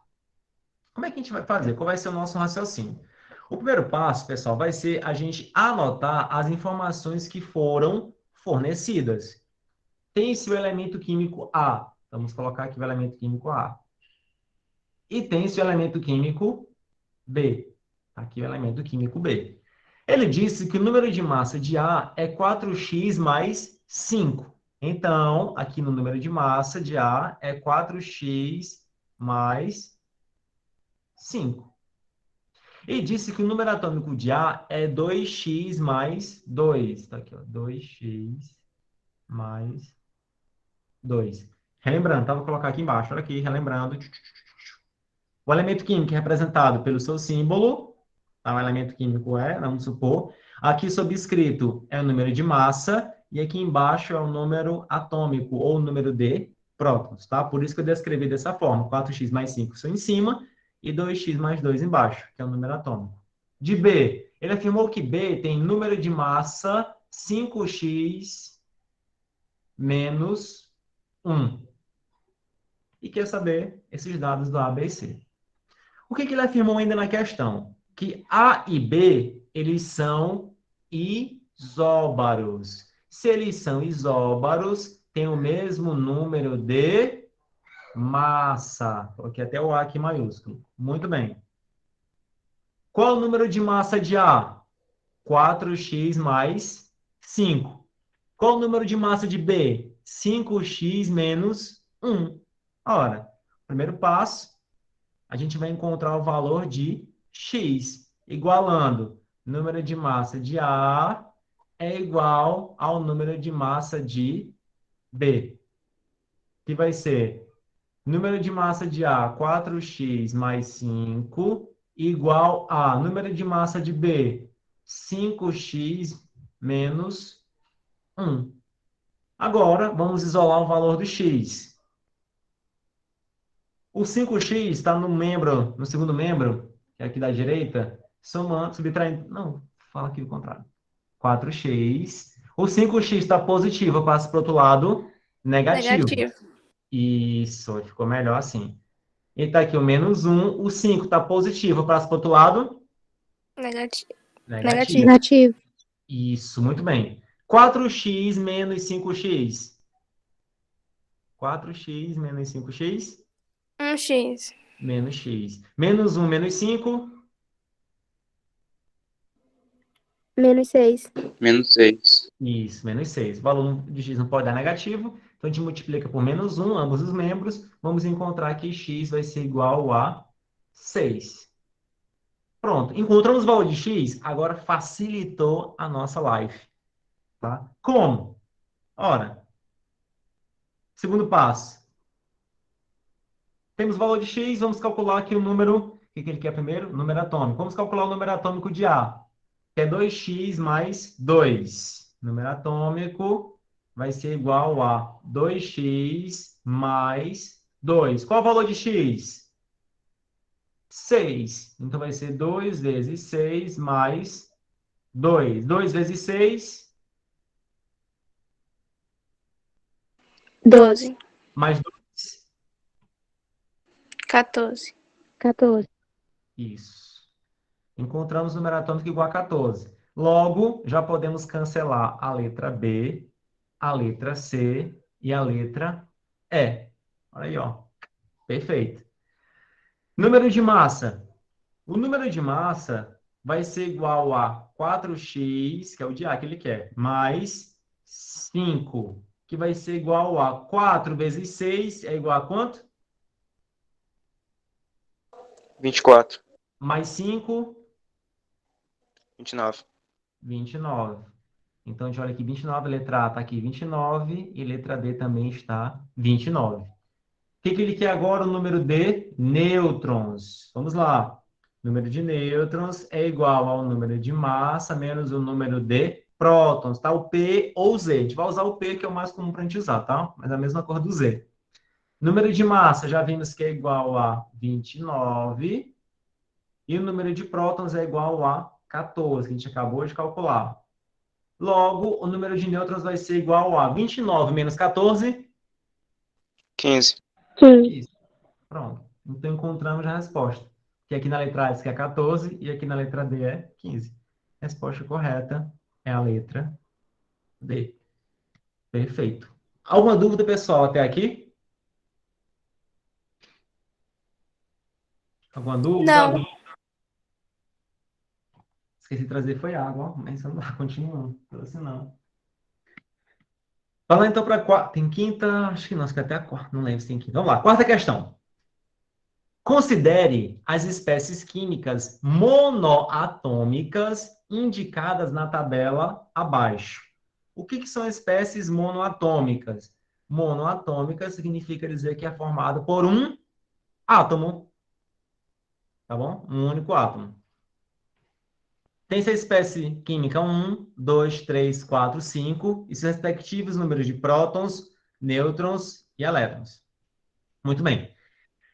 Como é que a gente vai fazer? Qual vai ser o nosso raciocínio? O primeiro passo, pessoal, vai ser a gente anotar as informações que foram fornecidas. Tem-se o elemento químico A. Vamos colocar aqui o elemento químico A. E tem-se o elemento químico B. Aqui o elemento químico B. Ele disse que o número de massa de A é 4x mais 5. Então, aqui no número de massa de A é 4x mais 5. E disse que o número atômico de A é 2x mais 2. Está aqui, ó, 2x mais 2. Relembrando, tá? Vou colocar aqui embaixo. Olha aqui, relembrando. O elemento químico é representado pelo seu símbolo. Tá? O elemento químico é, vamos supor. Aqui subscrito é o número de massa. E aqui embaixo é o número atômico, ou o número de prótons. Tá? Por isso que eu descrevi dessa forma. 4x mais 5 são em cima. E 2x mais 2 embaixo, que é o número atômico. De B, ele afirmou que B tem número de massa 5x menos 1. E quer saber esses dados do A, B e C. O que ele afirmou ainda na questão? Que A e B, eles são isóbaros. Se eles são isóbaros, tem o mesmo número de massa. Coloquei até o A aqui maiúsculo. Muito bem. Qual é o número de massa de A? 4x mais 5. Qual o número de massa de B? 5x menos 1. Ora, primeiro passo, a gente vai encontrar o valor de x, igualando número de massa de A é igual ao número de massa de B, que vai ser número de massa de A, 4x mais 5, igual a número de massa de B, 5x menos 1. Agora, vamos isolar o valor do x. O 5x está no segundo membro, que é aqui da direita, somando, subtraindo... Não, fala aqui o contrário. 4x. O 5x está positivo, passa para o outro lado, negativo. Negativo. Isso, ficou melhor assim. E está aqui o menos 1. O 5 está positivo, passa para o outro lado. Negativo. Negativo. Negativo. Isso, muito bem. 4x menos 5x. 4x menos 5x. 1x. Menos x. Menos 1 menos 5. Menos 6. Menos 6. Isso, menos 6. O valor de x não pode dar negativo. Então, a gente multiplica por menos 1, ambos os membros. Vamos encontrar que x vai ser igual a 6. Pronto. Encontramos o valor de x. Agora facilitou a nossa live. Tá? Como? Ora, segundo passo. Temos o valor de x. Vamos calcular aqui o número... O que ele quer primeiro? O número atômico. Vamos calcular o número atômico de A, que é 2x mais 2. O número atômico vai ser igual a 2x mais 2. Qual é o valor de x? 6. Então, vai ser 2 vezes 6 mais 2. 2 vezes 6... 12. mais 2. 14. 14. Isso. Encontramos o número atômico igual a 14. Logo, já podemos cancelar a letra B a letra C e a letra E. Olha aí, ó. Perfeito. Número de massa. O número de massa vai ser igual a 4x, que é o de A que ele quer, mais 5, que vai ser igual a 4 vezes 6, é igual a quanto? 24. Mais 5, 29. 29. Então, a gente olha aqui, 29, letra A está aqui 29 e letra D também está 29. O que ele quer agora? O número de nêutrons. Vamos lá. O número de nêutrons é igual ao número de massa menos o número de prótons, tá? O P ou Z. A gente vai usar o P, que é o mais comum para a gente usar, tá? Mas é a mesma cor do Z. Número de massa, já vimos que é igual a 29. E o número de prótons é igual a 14, que a gente acabou de calcular. Logo, o número de nêutrons vai ser igual a 29 menos 14. 15. Isso. Pronto. Então, encontramos a resposta. Que aqui na letra A diz que é 14 e aqui na letra D é 15. A resposta correta é a letra D. Perfeito. Alguma dúvida, pessoal, até aqui? Alguma dúvida? Não. Esqueci de trazer, foi água, ó. Mas vamos lá, continuando. Trouxe não. Vamos lá, então, para a quarta. Tem quinta? Acho que não, acho que até a quarta. Não lembro se tem quinta. Vamos lá, quarta questão. Considere as espécies químicas monoatômicas indicadas na tabela abaixo. O que são espécies monoatômicas? Monoatômica significa dizer que é formado por um átomo, tá bom? Um único átomo. Tem essa espécie química 1, 2, 3, 4, 5 e seus respectivos números de prótons, nêutrons e elétrons. Muito bem.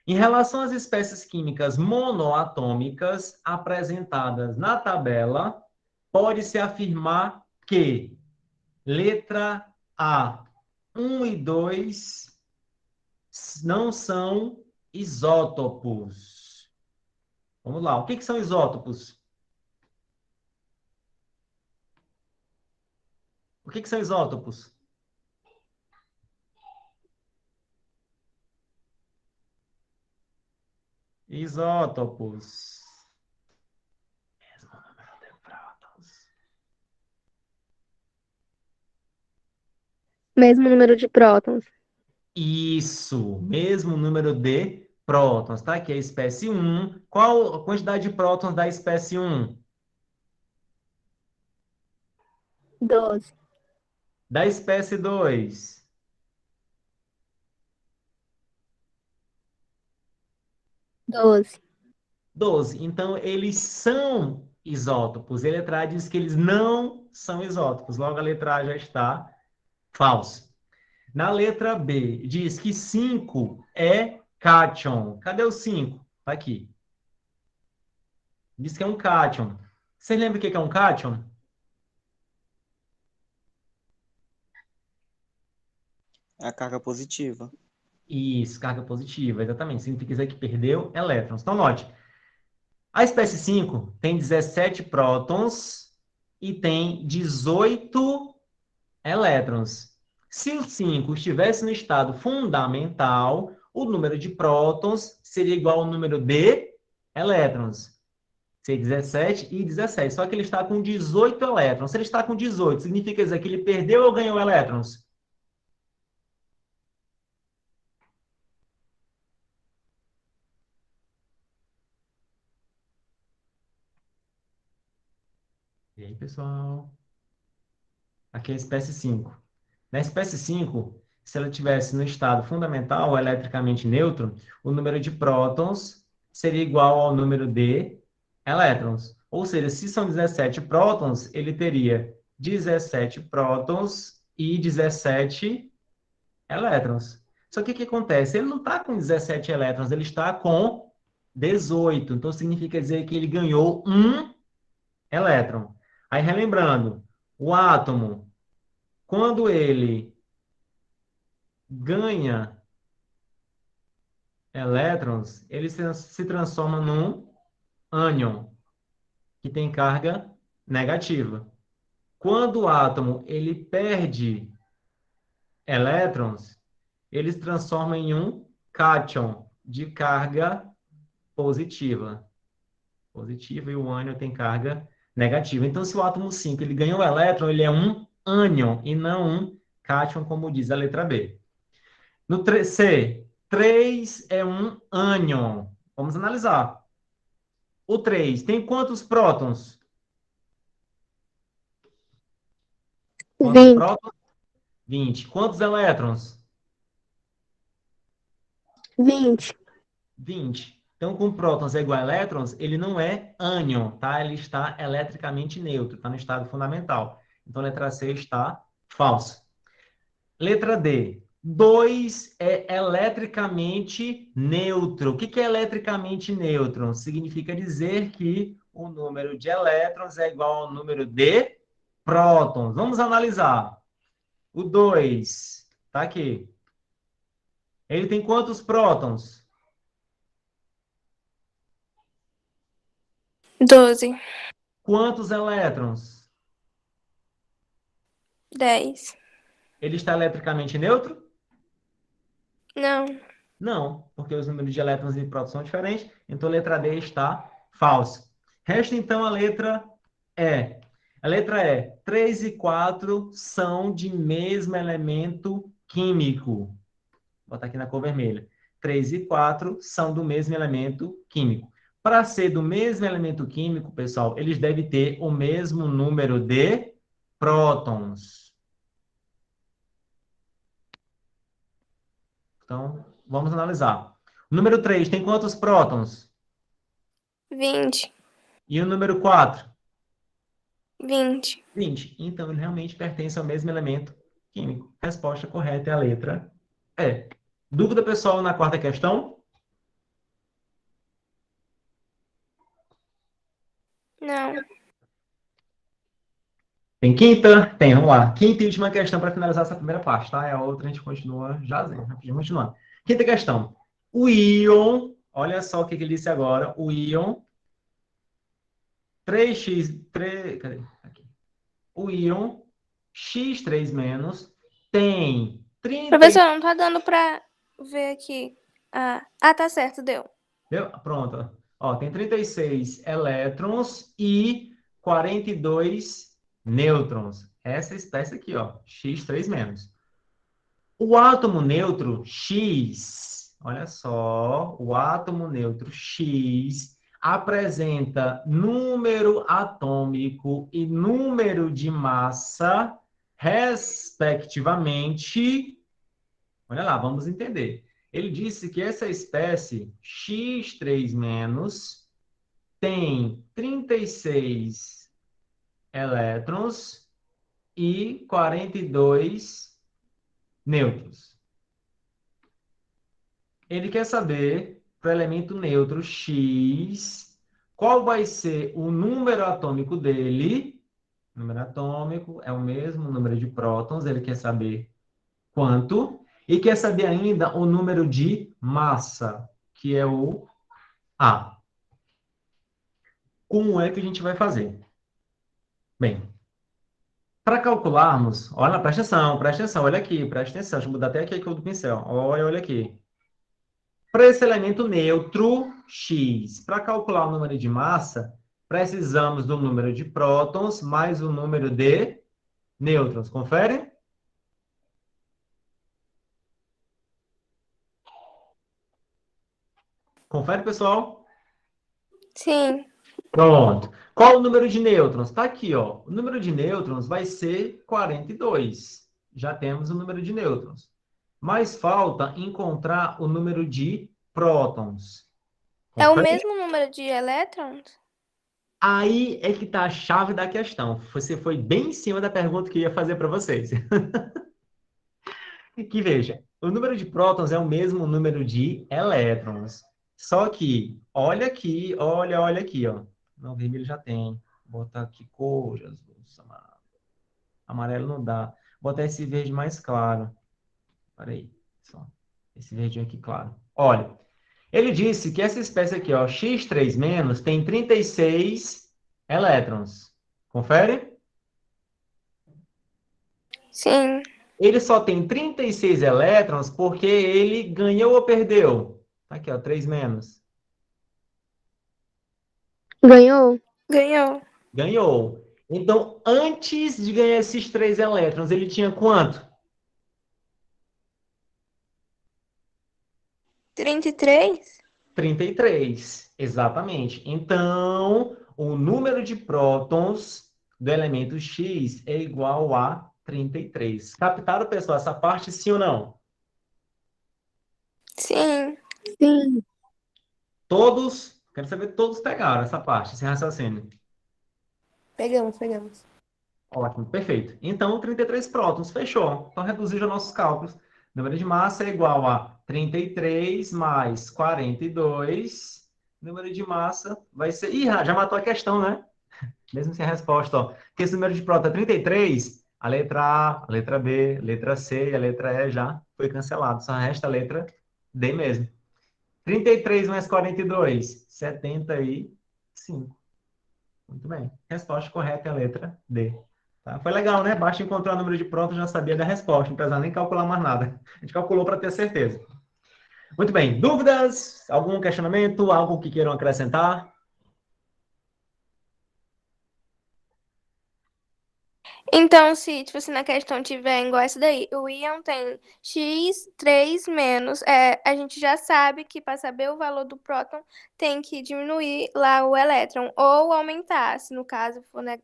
Em relação às espécies químicas monoatômicas apresentadas na tabela, pode-se afirmar que letra A, 1 e 2 não são isótopos. Vamos lá, o que são isótopos? O que são isótopos? Isótopos. Mesmo número de prótons. Mesmo número de prótons. Isso, mesmo número de prótons, tá? Que é a espécie 1. Qual a quantidade de prótons da espécie 1? 12. Da espécie 2? 12. 12. Então, eles são isótopos. A letra A diz que eles não são isótopos. Logo, a letra A já está falso. Na letra B, diz que 5 é cátion. Cadê o 5? Tá aqui. Diz que é um cátion. Você lembra o que é um cátion? É a carga positiva. Isso, carga positiva, exatamente. Significa dizer que perdeu elétrons. Então, note. A espécie 5 tem 17 prótons e tem 18 elétrons. Se o 5 estivesse no estado fundamental, o número de prótons seria igual ao número de elétrons. Seria 17 e 17. Só que ele está com 18 elétrons. Se ele está com 18, significa dizer que ele perdeu ou ganhou elétrons? E aí, pessoal? Aqui é a espécie 5. Na espécie 5, se ela estivesse no estado fundamental, eletricamente neutro, o número de prótons seria igual ao número de elétrons. Ou seja, se são 17 prótons, ele teria 17 prótons e 17 elétrons. Só que o que acontece? Ele não está com 17 elétrons, ele está com 18. Então, significa dizer que ele ganhou um elétron. Aí, relembrando, o átomo, quando ele ganha elétrons, ele se transforma num ânion, que tem carga negativa. Quando o átomo ele perde elétrons, eles transformam em um cátion de carga positiva. Positiva e o ânion tem carga negativa. Então, se o átomo 5 ele ganha um elétron, ele é um ânion e não um cátion, como diz a letra B. No C, 3 é um ânion. Vamos analisar. O 3 tem quantos prótons? Quantos 20. prótons? 20. Quantos elétrons? 20. 20. Então, com prótons é igual a elétrons, ele não é ânion, tá? Ele está eletricamente neutro, está no estado fundamental. Então, a letra C está falso. Letra D. 2 é eletricamente neutro. O que é eletricamente neutro? Significa dizer que o número de elétrons é igual ao número de prótons. Vamos analisar. O 2 está aqui. Ele tem quantos prótons? 12. Quantos elétrons? 10. Ele está eletricamente neutro? Não. Não, porque os números de elétrons e prótons são diferentes, então a letra D está falsa. Resta então a letra E. A letra E, 3 e 4 são de mesmo elemento químico. Vou botar aqui na cor vermelha. 3 e 4 são do mesmo elemento químico. Para ser do mesmo elemento químico, pessoal, eles devem ter o mesmo número de prótons. Então, vamos analisar. O número 3 tem quantos prótons? 20. E o número 4? 20. 20. Então, ele realmente pertence ao mesmo elemento químico. Resposta correta é a letra E. Dúvida, pessoal, na quarta questão? Não. Tem quinta? Tem, vamos lá. Quinta e última questão para finalizar essa primeira parte, tá? É a outra, a gente continua já, rapidinho, continuando. Quinta questão. O íon, olha só o que ele disse agora, o íon 3x, cadê? Aqui. O íon X3- tem 30... Professor, não tá dando pra ver aqui. Tá certo, deu. Deu? Pronto. Ó, tem 36 elétrons e 42 nêutrons. Essa espécie aqui, ó, X3-. O átomo neutro X, olha só, o átomo neutro X apresenta número atômico e número de massa, respectivamente. Olha lá, vamos entender. Ele disse que essa espécie X3- tem 36 elétrons e 42 nêutrons. Ele quer saber, para o elemento neutro X, qual vai ser o número atômico dele. O número atômico é o mesmo número de prótons, ele quer saber quanto. E quer saber ainda o número de massa, que é o A. Como é que a gente vai fazer? Bem, para calcularmos, olha, presta atenção, olha aqui, presta atenção, deixa eu mudar até aqui a cor do pincel. Olha aqui. Para esse elemento neutro, X, para calcular o número de massa, precisamos do número de prótons mais o número de nêutrons. Confere? Confere, pessoal? Sim. Pronto. Qual o número de nêutrons? Está aqui, ó. O número de nêutrons vai ser 42. Já temos o número de nêutrons. Mas falta encontrar o número de prótons. É o Confere? mesmo número de elétrons? Aí é que está a chave da questão. Você foi bem em cima da pergunta que eu ia fazer para vocês. Que veja, o número de prótons é o mesmo número de elétrons. Só que, olha aqui, olha aqui, ó. Não, vermelho já tem. Vou botar aqui cor, Jesus amado. Amarelo não dá. Vou botar esse verde mais claro. Peraí, só. Esse verdinho aqui claro. Olha, ele disse que essa espécie aqui, ó, X3- tem 36 elétrons. Confere? Sim. Ele só tem 36 elétrons porque ele ganhou ou perdeu? Tá aqui, ó, 3 menos. Ganhou? Ganhou. Ganhou. Então, antes de ganhar esses 3 elétrons, ele tinha quanto? 33? 33, exatamente. Então, o número de prótons do elemento X é igual a 33. Captaram, pessoal, essa parte, sim ou não? Sim. Sim. Todos, quero saber, todos pegaram essa parte, esse raciocínio. Pegamos. Ótimo, perfeito. Então, 33 prótons, fechou. Então, reduziu já nossos cálculos. Número de massa é igual a 33 mais 42. Número de massa vai ser... Ih, já matou a questão, né? Mesmo sem a resposta, ó. Porque esse número de próton é 33, a letra A, a letra B, a letra C e a letra E já foi cancelado. Só resta a letra D mesmo. 33 mais 42, 75. Muito bem. Resposta correta é a letra D. Tá? Foi legal, né? Basta encontrar o número de pronto, já sabia da resposta, não precisava nem calcular mais nada. A gente calculou para ter certeza. Muito bem. Dúvidas? Algum questionamento? Algo que queiram acrescentar? Então, se, tipo assim, na questão tiver igual essa daí, o íon tem x 3 menos, a gente já sabe que para saber o valor do próton tem que diminuir lá o elétron, ou aumentar, se no caso for, né,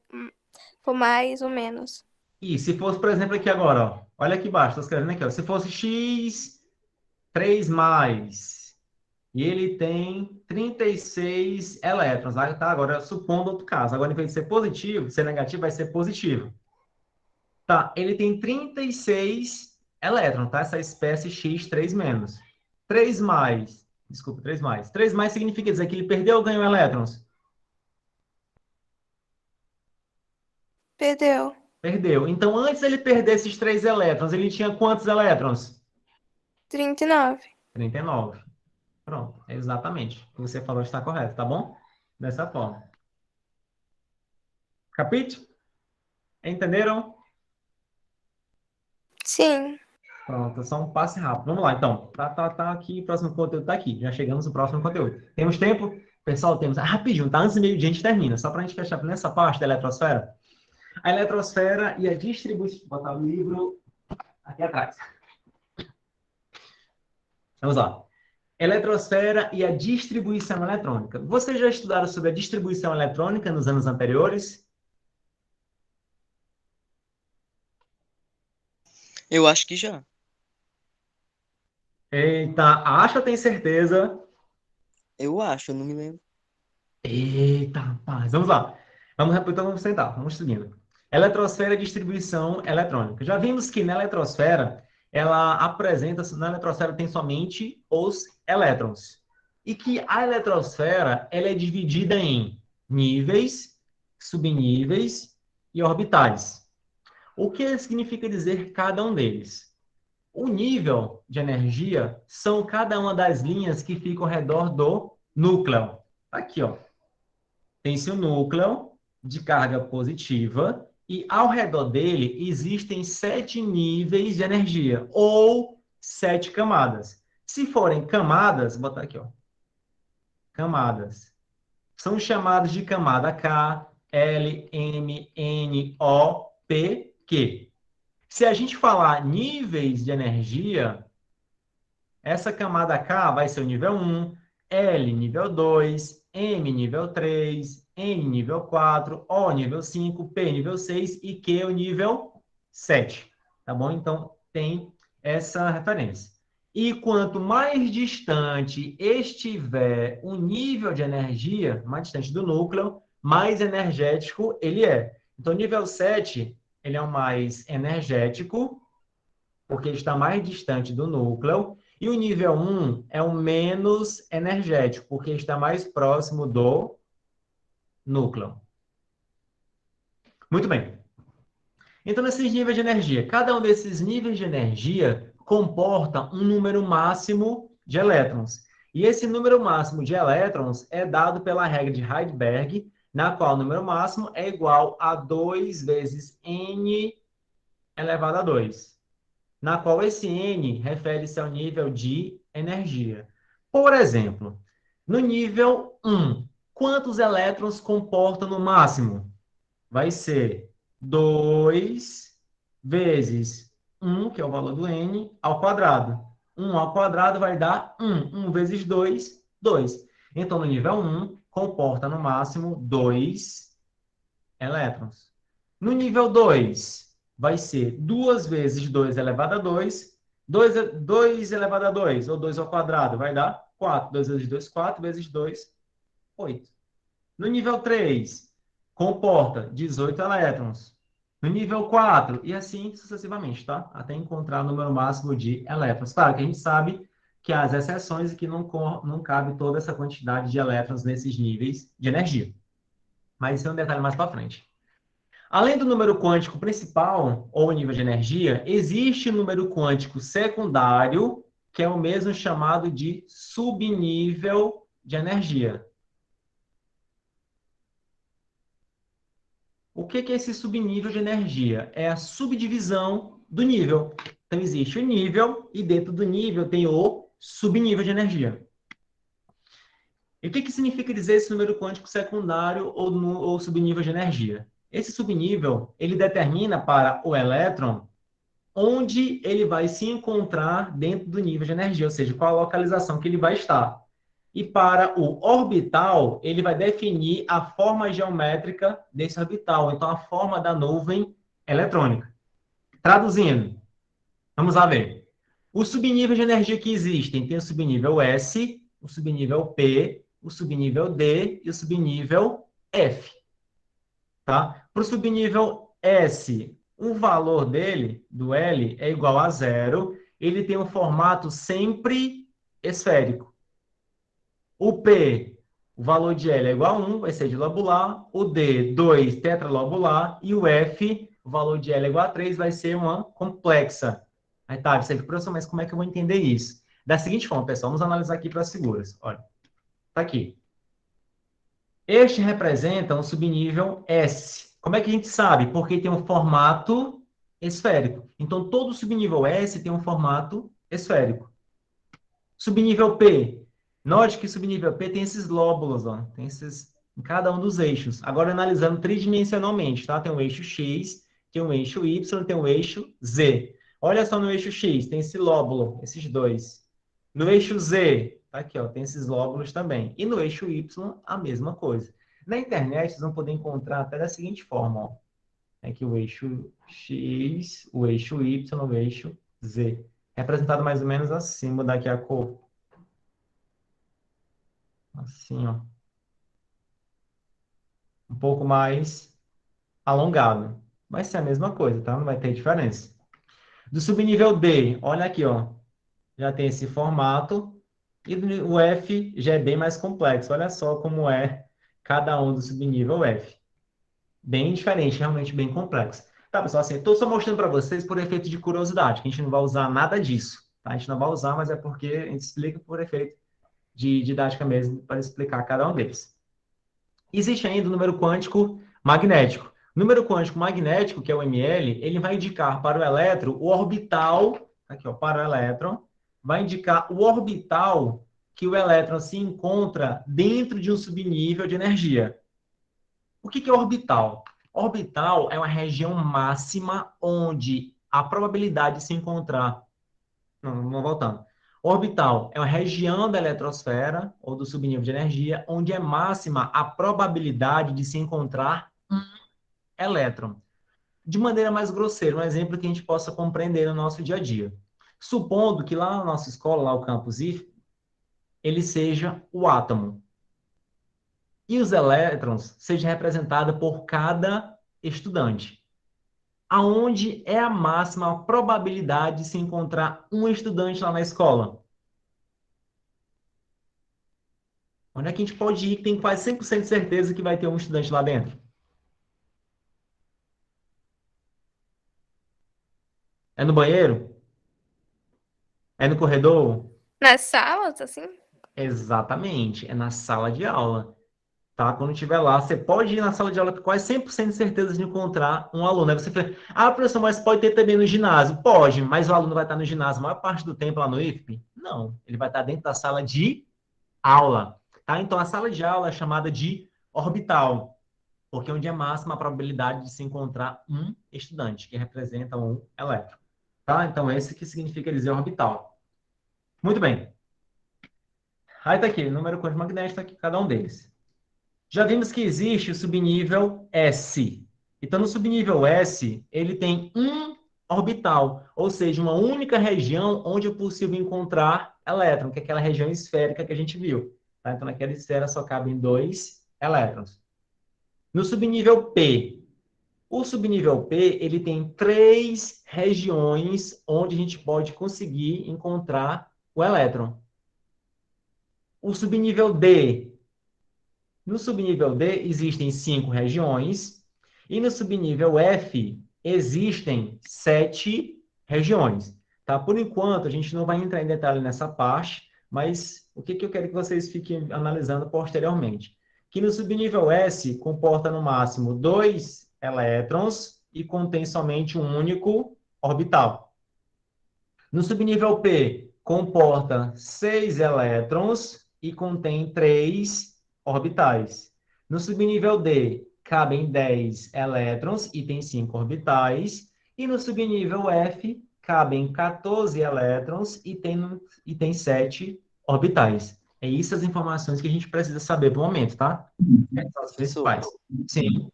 for mais ou menos. E se fosse, por exemplo, aqui agora, ó. Olha aqui embaixo, estou escrevendo aqui, ó. Se fosse x 3 mais, e ele tem 36 elétrons, tá? Agora, supondo outro caso. Agora, em vez de ser positivo, ser negativo, vai ser positivo. Tá, ele tem 36 elétrons, tá? Essa espécie X 3 menos. 3 mais, desculpa, 3 mais. 3 mais significa dizer que ele perdeu ou ganhou elétrons? Perdeu. Perdeu. Então, antes ele perder esses 3 elétrons, ele tinha quantos elétrons? 39. 39. Pronto, exatamente. O que você falou está correto, tá bom? Dessa forma. Capite? Entenderam? Sim. Pronto, só um passe rápido. Vamos lá, então. Tá aqui, o próximo conteúdo tá aqui. Já chegamos no próximo conteúdo. Temos tempo? Pessoal, temos. Rapidinho, tá? Antes do meio-dia a gente termina. Só para a gente fechar nessa parte da eletrosfera. A eletrosfera e a distribuição. Vou botar o livro aqui atrás. Vamos lá. Eletrosfera e a distribuição eletrônica. Vocês já estudaram sobre a distribuição eletrônica nos anos anteriores? Eu acho que já. Eita, acha, tem certeza? Eu acho, eu não me lembro. Eita, rapaz. Vamos lá. Então vamos sentar, vamos seguindo. Eletrosfera e distribuição eletrônica. Já vimos que na eletrosfera, na eletrosfera tem somente os elétrons. E que a eletrosfera, ela é dividida em níveis, subníveis e orbitais. O que significa dizer cada um deles? O nível de energia são cada uma das linhas que ficam ao redor do núcleo. Aqui, ó. Tem-se um núcleo de carga positiva e ao redor dele existem 7 níveis de energia ou 7 camadas. Se forem camadas, vou botar aqui, ó. Camadas. São chamadas de camada K, L, M, N, O, P, Q. Se a gente falar níveis de energia, essa camada K vai ser o nível 1, L nível 2, M nível 3, N nível 4, O nível 5, P nível 6 e Q o nível 7. Tá bom? Então, tem essa referência. E quanto mais distante estiver o nível de energia, mais distante do núcleo, mais energético ele é. Então, nível 7, ele é o mais energético, porque ele está mais distante do núcleo. E o nível 1 é o menos energético, porque está mais próximo do núcleo. Muito bem. Então, nesses níveis de energia, cada um desses níveis de energia comporta um número máximo de elétrons. E esse número máximo de elétrons é dado pela regra de Heisenberg, na qual o número máximo é igual a 2 vezes n elevado a 2. na qual esse N refere-se ao nível de energia. Por exemplo, no nível 1, quantos elétrons comporta no máximo? Vai ser 2 vezes 1, que é o valor do N, ao quadrado. 1 ao quadrado vai dar 1. 1 vezes 2, 2. Então, no nível 1, comporta no máximo 2 elétrons. No nível 2, vai ser 2 vezes 2 elevado a 2. 2 elevado a 2, ou 2 ao quadrado, vai dar 4. 2 vezes 2, 4 vezes 2, 8. No nível 3, comporta 18 elétrons. No nível 4, e assim sucessivamente, tá? Até encontrar o número máximo de elétrons. Claro que a gente sabe que há as exceções e que não cabe toda essa quantidade de elétrons nesses níveis de energia. Mas isso é um detalhe mais para frente. Além do número quântico principal, ou nível de energia, existe o número quântico secundário, que é o mesmo chamado de subnível de energia. O que é esse subnível de energia? É a subdivisão do nível. Então, existe o nível, e dentro do nível tem o subnível de energia. E o que significa dizer esse número quântico secundário ou subnível de energia? Esse subnível, ele determina para o elétron onde ele vai se encontrar dentro do nível de energia, ou seja, qual a localização que ele vai estar. E para o orbital, ele vai definir a forma geométrica desse orbital, então a forma da nuvem eletrônica. Traduzindo, vamos lá ver. Os subníveis de energia que existem, tem o subnível S, o subnível P, o subnível D e o subnível F. Tá? Para o subnível S, o valor dele, do L, é igual a 0. Ele tem um formato sempre esférico. O P, o valor de L é igual a 1, vai ser de lobular. O D, 2, tetralobular. E o F, o valor de L é igual a 3, vai ser uma complexa. Aí tá, você fica, professor, mas como é que eu vou entender isso? Da seguinte forma, pessoal, vamos analisar aqui para as figuras. Olha, tá aqui. Este representa um subnível S. Como é que a gente sabe? Porque tem um formato esférico. Então, todo subnível S tem um formato esférico. Subnível P. Note que o subnível P tem esses lóbulos, ó. Tem esses em cada um dos eixos. Agora, analisando tridimensionalmente, tá? Tem um eixo X, tem um eixo Y, tem um eixo Z. Olha só no eixo X, tem esse lóbulo, esses dois. No eixo Z, tá aqui, ó, tem esses lóbulos também. E no eixo Y, a mesma coisa. Na internet, vocês vão poder encontrar até da seguinte forma, ó. Aqui o eixo X, o eixo Y, o eixo Z. Representado mais ou menos assim, mudar aqui a cor. Assim, ó. Um pouco mais alongado. Vai ser a mesma coisa, tá? Não vai ter diferença. Do subnível D, olha aqui, ó. Já tem esse formato. E o F já é bem mais complexo. Olha só como é cada um do subnível F. Bem diferente, realmente bem complexo. Tá, pessoal, assim, estou só mostrando para vocês por efeito de curiosidade, que a gente não vai usar nada disso. Tá? A gente não vai usar, mas é porque a gente explica por efeito de didática mesmo, para explicar cada um deles. Existe ainda o número quântico magnético. O número quântico magnético, que é o ml, ele vai indicar para o elétron o orbital, aqui ó, para o elétron, vai indicar o orbital que o elétron se encontra dentro de um subnível de energia. O que é orbital? Orbital é uma região máxima onde a probabilidade de se encontrar... Não voltando. Orbital é uma região da eletrosfera ou do subnível de energia onde é máxima a probabilidade de se encontrar um elétron. De maneira mais grosseira, um exemplo que a gente possa compreender no nosso dia a dia. Supondo que lá na nossa escola, lá o campus IF, ele seja o átomo. E os elétrons sejam representados por cada estudante. Aonde é a máxima probabilidade de se encontrar um estudante lá na escola? Onde é que a gente pode ir que tem quase 100% de certeza que vai ter um estudante lá dentro? É no banheiro? É no corredor? Nas salas, assim? Exatamente, é na sala de aula. tá? Quando estiver lá, você pode ir na sala de aula com quase 100% de certeza de encontrar um aluno. Aí você fala, professor, mas pode ter também no ginásio. Pode, mas o aluno vai estar no ginásio a maior parte do tempo lá no IFP? Não, ele vai estar dentro da sala de aula, tá? Então, a sala de aula é chamada de orbital, porque é onde é máxima a probabilidade de se encontrar um estudante, que representa um elétron, tá? Então, esse que significa dizer orbital. Muito bem. Aí tá aqui, número quântico magnético, tá aqui cada um deles. Já vimos que existe o subnível S. Então, no subnível S, ele tem um orbital, ou seja, uma única região onde é possível encontrar elétron, que é aquela região esférica que a gente viu. Tá? Então, naquela esfera só cabem 2 elétrons. No subnível P, o subnível P, ele tem 3 regiões onde a gente pode conseguir encontrar o elétron. O subnível D, no subnível D existem 5 regiões e no subnível F existem 7 regiões. Tá? Por enquanto, a gente não vai entrar em detalhe nessa parte, mas o que eu quero que vocês fiquem analisando posteriormente? Que no subnível S comporta no máximo 2 elétrons e contém somente um único orbital. No subnível P, comporta 6 elétrons e contém 3 orbitais. No subnível D, cabem 10 elétrons e tem 5 orbitais. E no subnível F, cabem 14 elétrons e tem 7 orbitais. É isso as informações que a gente precisa saber para o momento, tá? Essas são as Professor, principais. Sim.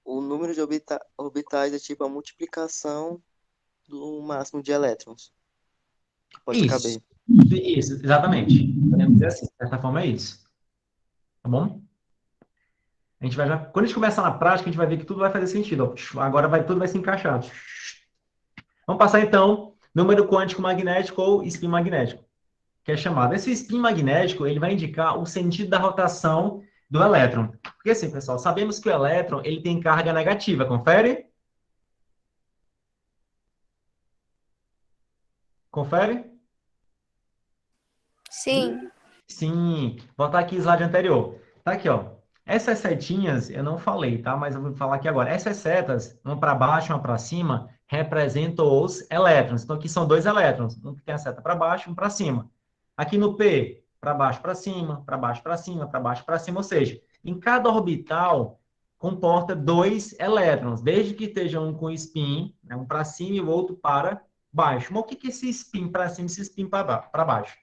o número de orbitais é tipo a multiplicação do máximo de elétrons que pode Isso. caber. Isso, exatamente. Podemos dizer assim, de certa forma é isso. Tá bom? A gente vai já, quando a gente começar na prática, a gente vai ver que tudo vai fazer sentido. Ó. Agora tudo vai se encaixar. Vamos passar então número quântico magnético ou spin magnético, que é chamado. Esse spin magnético, ele vai indicar o sentido da rotação do elétron. Porque assim, pessoal, sabemos que o elétron, ele tem carga negativa, confere? Confere? Sim. Sim. Vou botar aqui o slide anterior. Tá aqui, ó. Essas setinhas eu não falei, tá? Mas eu vou falar aqui agora. Essas setas, uma para baixo e uma para cima, representam os elétrons. Então, aqui são 2 elétrons. Um que tem a seta para baixo e um para cima. Aqui no P, para baixo para cima, para baixo para cima, para baixo para cima. Ou seja, em cada orbital comporta 2 elétrons, desde que esteja um com spin, né, um para cima e o outro para baixo. Mas o que é esse spin para cima e esse spin para baixo?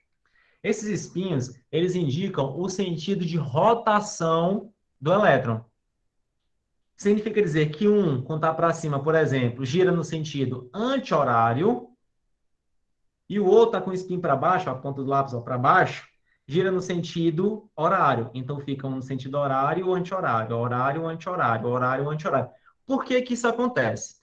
Esses espinhos, eles indicam o sentido de rotação do elétron. Significa dizer que um, quando está para cima, por exemplo, gira no sentido anti-horário, e o outro está com o espinho para baixo, a ponta do lápis para baixo, gira no sentido horário. Então, fica um no sentido horário ou anti-horário, horário, anti-horário, horário, anti-horário. Por que que isso acontece?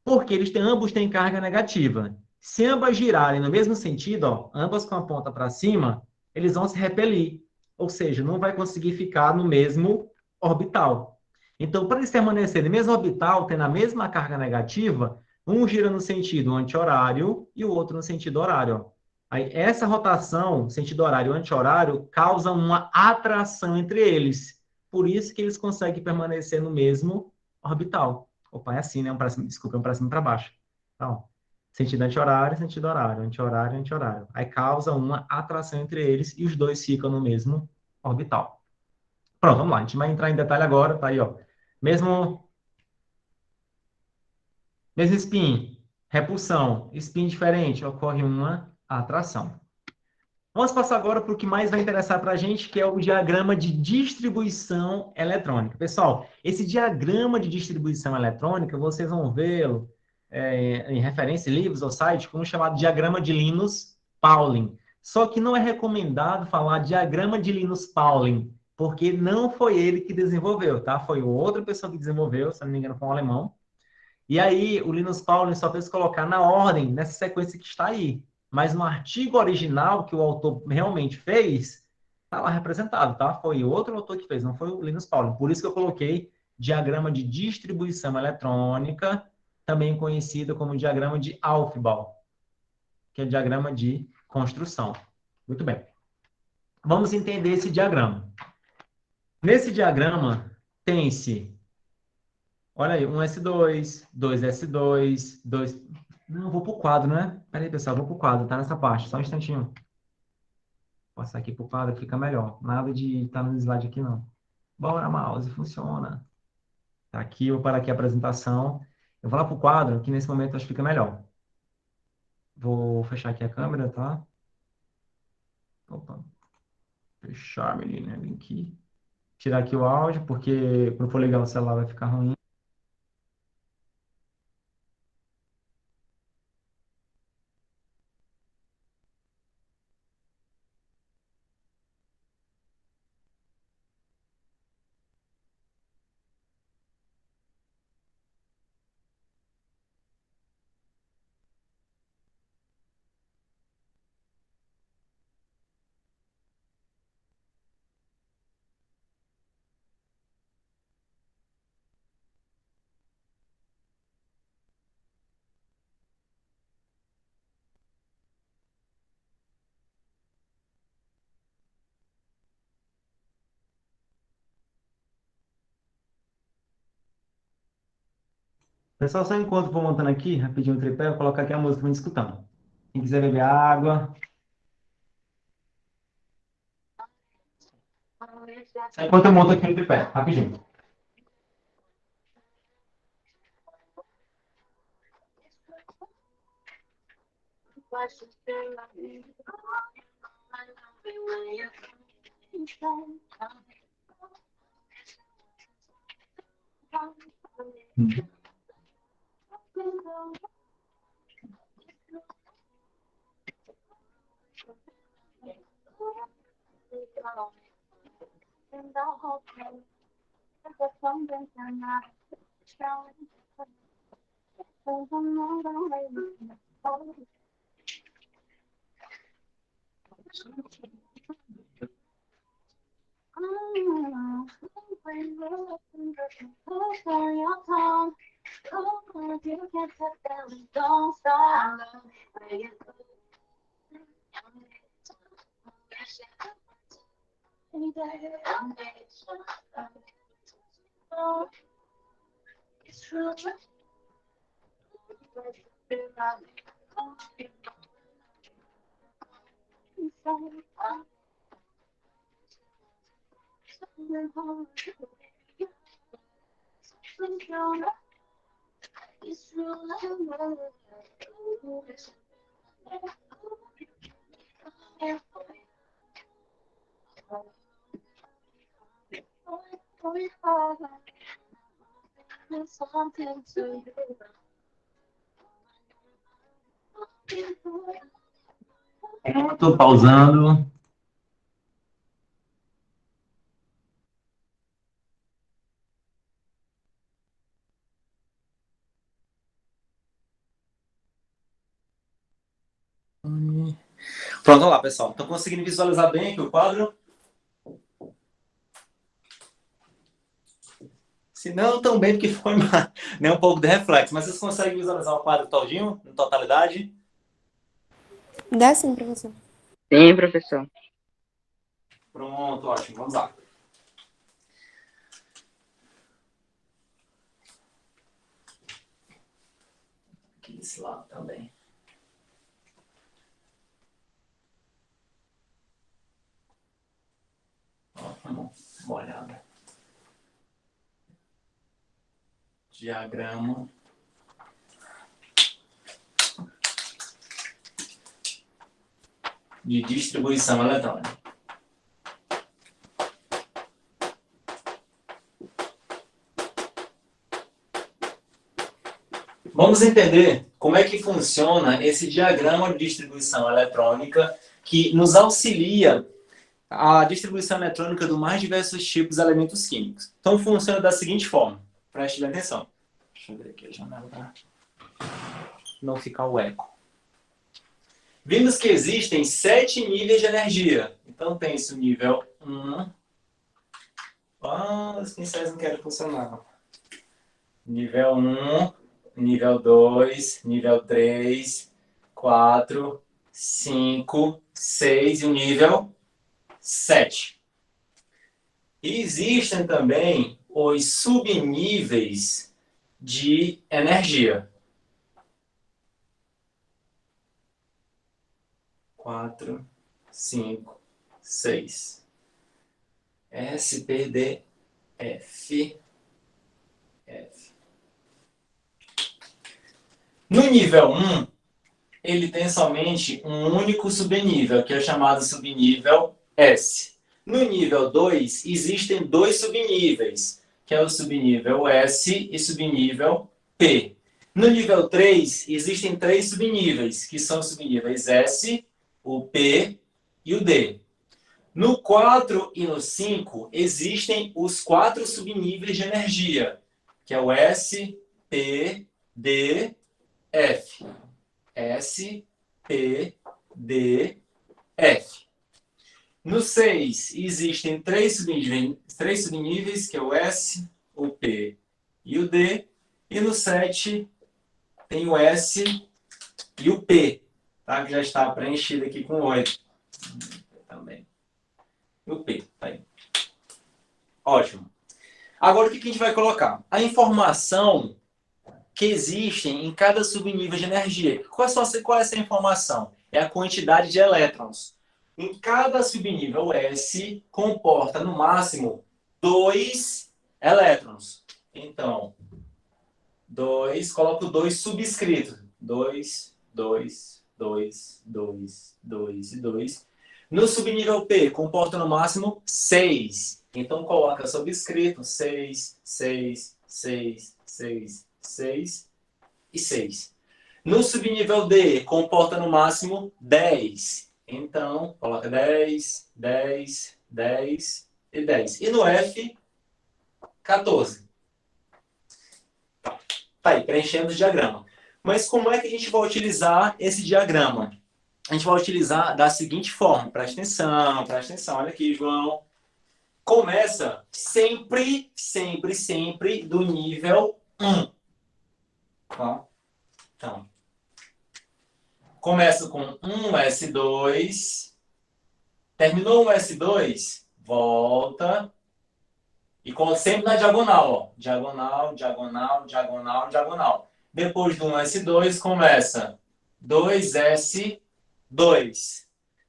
Porque ambos têm carga negativa. Se ambas girarem no mesmo sentido, ó, ambas com a ponta para cima, eles vão se repelir. Ou seja, não vai conseguir ficar no mesmo orbital. Então, para eles permanecerem no mesmo orbital, tendo a mesma carga negativa, um gira no sentido anti-horário e o outro no sentido horário. Ó. Aí, essa rotação, sentido horário e anti-horário, causa uma atração entre eles. Por isso que eles conseguem permanecer no mesmo orbital. Opa, é assim, né? Desculpa, é um para cima e para baixo. Então, sentido anti-horário, sentido horário, anti-horário, anti-horário. Aí causa uma atração entre eles e os dois ficam no mesmo orbital. Pronto, vamos lá. A gente vai entrar em detalhe agora. Tá aí, ó. Mesmo spin, repulsão, spin diferente, ocorre uma atração. Vamos passar agora para o que mais vai interessar para a gente, que é o diagrama de distribuição eletrônica. Pessoal, esse diagrama de distribuição eletrônica, vocês vão vê-lo em referência em livros ou sites como chamado diagrama de Linus-Pauling. Só que não é recomendado falar diagrama de Linus-Pauling, porque não foi ele que desenvolveu, tá? Foi outra pessoa que desenvolveu, se não me engano, foi um alemão. E aí, o Linus Pauling só fez colocar na ordem, nessa sequência que está aí. Mas no artigo original que o autor realmente fez, está lá representado, tá? Foi outro autor que fez, não foi o Linus Pauling. Por isso que eu coloquei diagrama de distribuição eletrônica, também conhecido como diagrama de Aufbau, que é diagrama de construção. Muito bem. Vamos entender esse diagrama. Nesse diagrama, tem-se, olha aí, um S2, dois S2, dois... Não, vou para o quadro, né? Peraí, pessoal, vou para o quadro, tá nessa parte, só um instantinho. Vou passar aqui para o quadro, fica melhor. Nada de estar no slide aqui, não. Bora, mouse, funciona. Tá aqui, eu vou parar aqui a apresentação. Eu vou lá para o quadro, que nesse momento acho que fica melhor. Vou fechar aqui a câmera, tá? Opa. Fechar, menina, vem aqui. Tirar aqui o áudio, porque quando for ligar o celular vai ficar ruim. Pessoal, só enquanto eu vou montando aqui, rapidinho o tripé, eu vou colocar aqui a música para escutando. Quem quiser beber água. Só enquanto eu monto aqui o tripé, rapidinho. Estou pausando. Pronto, olha lá, pessoal. Estão conseguindo visualizar bem aqui o quadro? Se não, tão bem, porque foi nem um pouco de reflexo. Mas vocês conseguem visualizar o quadro todinho, na totalidade? Dá sim, professor. Sim, professor. Pronto, ótimo. Vamos lá. Aqui desse lado também. Ó, vamos uma olhada. Diagrama. De distribuição eletrônica. Vamos entender como é que funciona esse diagrama de distribuição eletrônica que nos auxilia a distribuição eletrônica dos mais diversos tipos de elementos químicos. Então, funciona da seguinte forma. Preste bem atenção. Deixa eu ver aqui a janela para não ficar o eco. Vimos que existem 7 níveis de energia. Então, tem-se o nível 1. Os pincéis não querem funcionar. Nível 1, nível 2, nível 3, 4, 5, 6 e o nível 7. E existem também os subníveis de energia. 4, 5, 6. S, P, D, F, F. No nível 1, ele tem somente um único subnível, que é chamado subnível S. No nível 2, existem dois subníveis, que é o subnível S e subnível P. No nível 3, existem três subníveis, que são os subníveis S, o P e o D. No 4 e no 5, existem os quatro subníveis de energia, que é o S, P, D, F. S, P, D, F. No 6, existem três subníveis, que é o S, o P e o D. E no 7, tem o S e o P, tá? Que já está preenchido aqui com 8. Também. E o P, tá aí. Ótimo. Agora, o que a gente vai colocar? A informação que existe em cada subnível de energia. Qual é essa informação? É a quantidade de elétrons. Em cada subnível S comporta no máximo 2 elétrons. Então, 2, coloco 2 subscritos. 2, 2, 2, 2, 2 e 2. No subnível P, comporta no máximo 6. Então, coloca subscrito 6, 6, 6, 6, 6 e 6. No subnível D, comporta no máximo 10. Então, coloca 10, 10, 10 e 10. E no F, 14. Tá aí, preenchendo o diagrama. Mas como é que a gente vai utilizar esse diagrama? A gente vai utilizar da seguinte forma. Presta atenção. Olha aqui, João. Começa sempre, sempre, sempre do nível 1. Tá? Então, começa com 1S2. Terminou o S2, volta. E sempre na diagonal, ó. Diagonal, diagonal, diagonal, diagonal. Depois do 1S2, começa 2S2.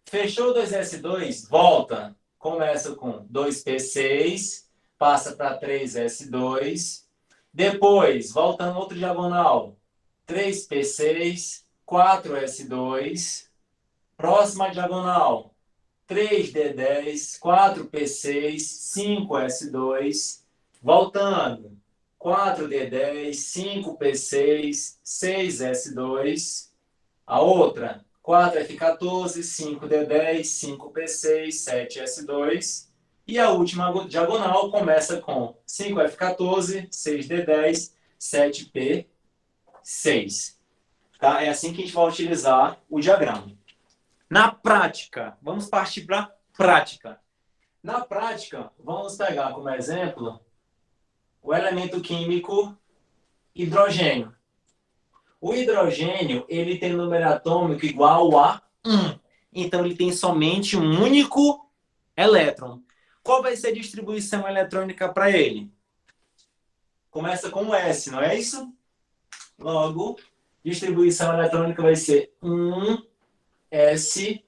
Fechou 2S2, volta. Começa com 2P6, passa para 3S2. Depois, voltando outro diagonal, 3P6, 4S2. Próxima diagonal, 3D10, 4P6, 5S2. Voltando, 4D10, 5P6, 6S2. A outra, 4F14, 5D10, 5P6, 7S2. E a última diagonal começa com 5F14, 6D10, 7P6. Tá? É assim que a gente vai utilizar o diagrama. Na prática, vamos partir para a prática. Na prática, vamos pegar como exemplo o elemento químico hidrogênio. O hidrogênio, ele tem número atômico igual a 1. Então, ele tem somente um único elétron. Qual vai ser a distribuição eletrônica para ele? Começa com S, não é isso? Logo, distribuição eletrônica vai ser 1S1.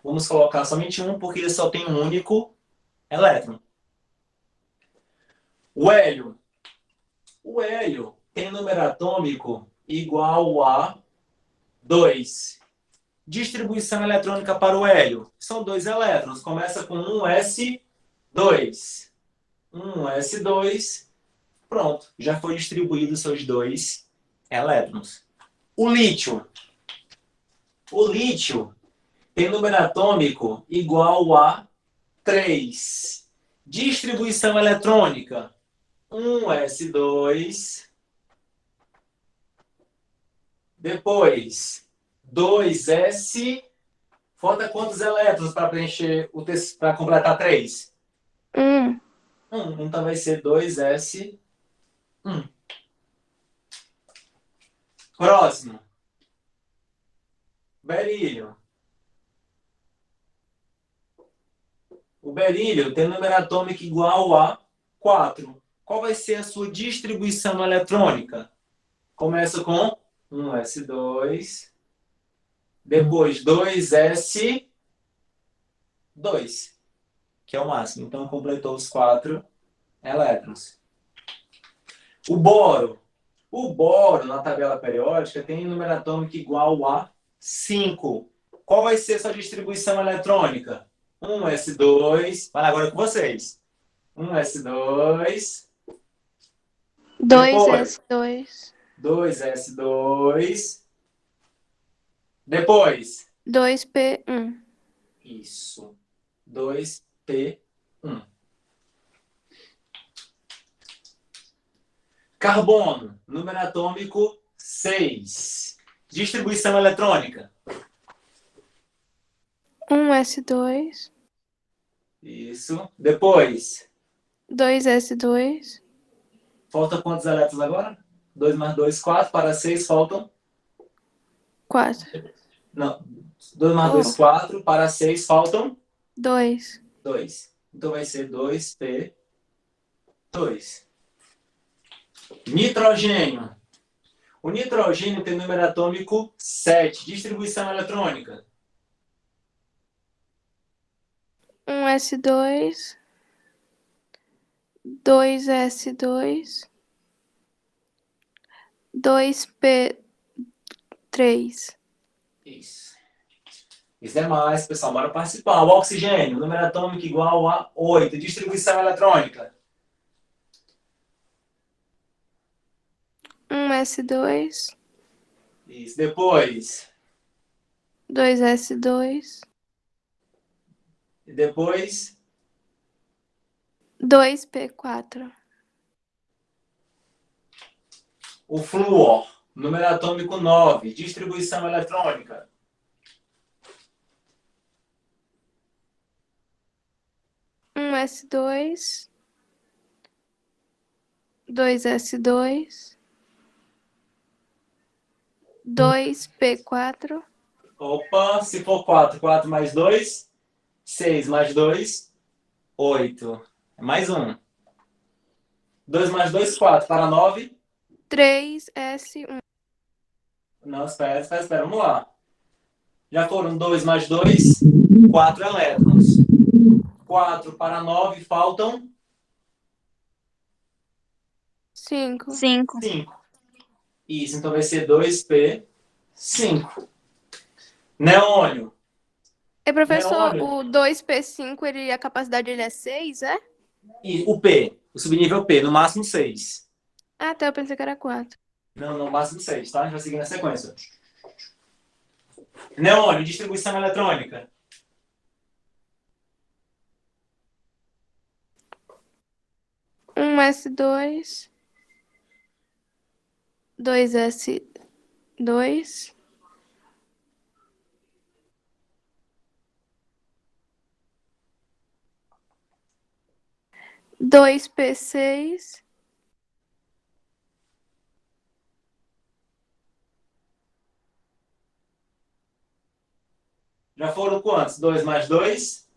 Vamos colocar somente 1, porque ele só tem um único elétron. O hélio. O hélio tem número atômico igual a 2. Distribuição eletrônica para o hélio. São 2 elétrons. Começa com 1S2. 1S2. Pronto. Já foi distribuído seus 2 elétrons. O lítio. O lítio tem número atômico igual a 3. Distribuição eletrônica. 1S2. Depois, 2S. Falta quantos elétrons para preencher o texto, para completar 3? 1. Então vai ser 2S1. Próximo. Berílio. O berílio tem número atômico igual a 4. Qual vai ser a sua distribuição eletrônica? Começa com 1s2, depois 2s2, que é o máximo. Então, completou os 4 elétrons. O boro. O boro, na tabela periódica, tem número atômico igual a 5. Qual vai ser a sua distribuição eletrônica? 1s2. Vai lá, agora com vocês. 1s2. Depois, 2s2. 2s2. Depois. 2p1. Isso. 2p1. Carbono, número atômico 6. Distribuição eletrônica. 1s2. Isso. Depois. 2s2. Falta quantos elétrons agora? 2 mais 2, 4. Para 6 faltam? 4. Não. 2 mais 2, 4. Para 6 faltam? 2. 2. Então vai ser 2p2. Nitrogênio. O nitrogênio tem número atômico 7. Distribuição eletrônica. 1s2. 2s2. 2p3. Isso. Isso é mais, pessoal. Bora participar. O oxigênio, número atômico igual a 8. Distribuição eletrônica. 1s2. Isso. Depois. 2s2. E depois. 2p4. O flúor, número atômico 9. Distribuição eletrônica. 1s2. 2s2. 2p4. Opa, se for 4, 4 mais 2, 6 mais 2, 8. Mais 1. 2 mais 2, 4. Para 9. 3s1. Não, espera. Vamos lá. Já foram 2 mais 2, 4 elétrons. 4 para 9, faltam 5. 5. 5. Isso, então vai ser 2p5. Neônio. E professor, Neônio. o 2p5, a capacidade dele é 6, é? E o P, o subnível P, no máximo 6. Ah, até eu pensei que era 4. Não, no máximo 6, tá? A gente vai seguir na sequência. Neônio, distribuição eletrônica. 1s2. 2s2. 2p6. Já foram quantos? 2 mais 2?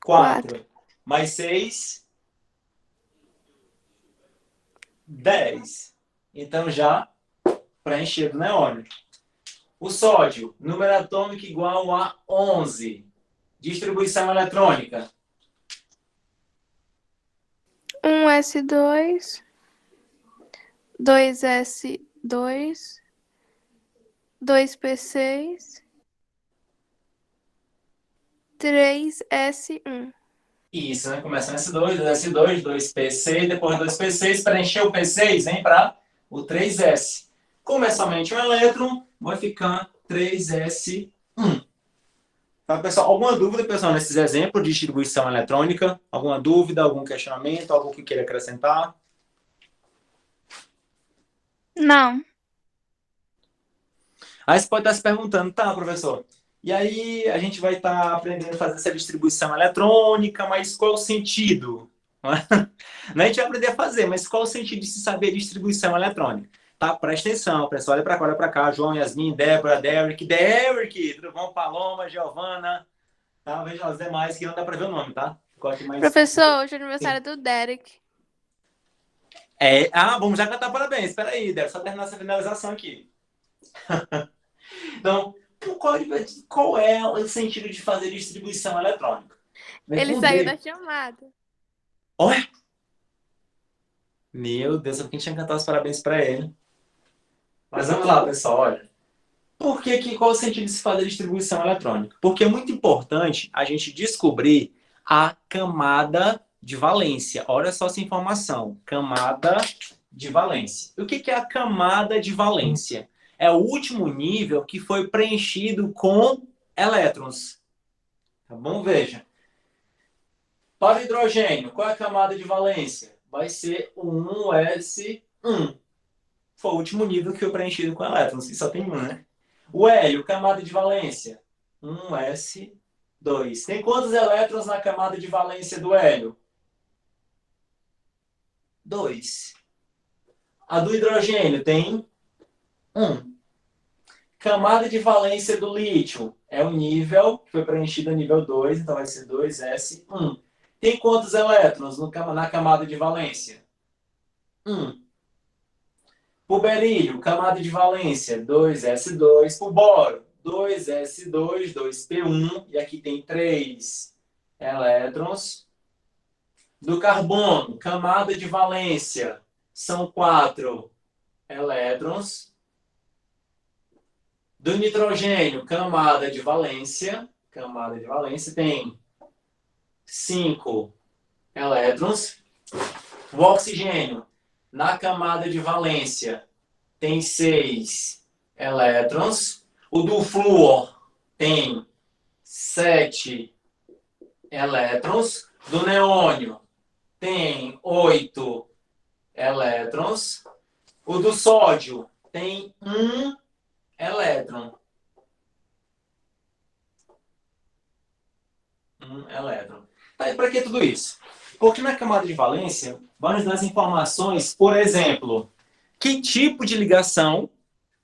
4. Mais 6? 10. Então já preenchido o neônio. O sódio, número atômico igual a 11. Distribuição eletrônica. 1s2. 2s2. 2p6. 3s1. Isso, né? Começa no S2, 2S2, 2P6, depois 2P6, para encher o P6, vem para o 3S. Como é somente um elétron, vai ficar 3S1. Tá, pessoal? Alguma dúvida, pessoal, nesses exemplos de distribuição eletrônica? Alguma dúvida, algum questionamento, algo que queira acrescentar? Não. Aí você pode estar se perguntando, tá, professor? E aí a gente vai estar aprendendo a fazer essa distribuição eletrônica, mas qual o sentido? Não, a gente vai aprender a fazer, mas qual o sentido de se saber distribuição eletrônica? Tá? Presta atenção, pessoal. Olha para cá. João, Yasmin, Débora, Derek, tudo bom? Paloma, Giovana, tá? Veja as demais que não dá para ver o nome, tá? Ficou aqui mais... Professor, hoje é aniversário do Derek. Vamos já cantar parabéns. Espera aí, deve só terminar essa finalização aqui. Então, qual é o sentido de fazer distribuição eletrônica? Ele saiu da chamada. Olha! Meu Deus, eu tinha que cantar os parabéns para ele. Mas vamos lá, pessoal, olha. Qual o sentido de se fazer distribuição eletrônica? Porque é muito importante a gente descobrir a camada de valência. Olha só essa informação. Camada de valência. E o que é a camada de valência? É o último nível que foi preenchido com elétrons. Tá bom? Veja. Para o hidrogênio, qual é a camada de valência? Vai ser o 1s1. Foi o último nível que foi preenchido com elétrons. E só tem um, né? O hélio, camada de valência, 1s2. Tem quantos elétrons na camada de valência do hélio? 2. A do hidrogênio tem 1. Camada de valência do lítio é o nível que foi preenchido a nível 2, então vai ser 2s1. Tem quantos elétrons na camada de valência? 1. O berílio, camada de valência, 2s2. O boro, 2s2, 2p1. E aqui tem 3 elétrons. Do carbono, camada de valência, são 4 elétrons. Do nitrogênio, camada de valência tem 5 elétrons. O oxigênio, na camada de valência, tem 6 elétrons. O do flúor tem 7 elétrons. Do neônio tem 8 elétrons. O do sódio tem 1 elétron. 1 elétron. Tá, e para que tudo isso? Porque na camada de valência vai nos dar as informações, por exemplo, que tipo de ligação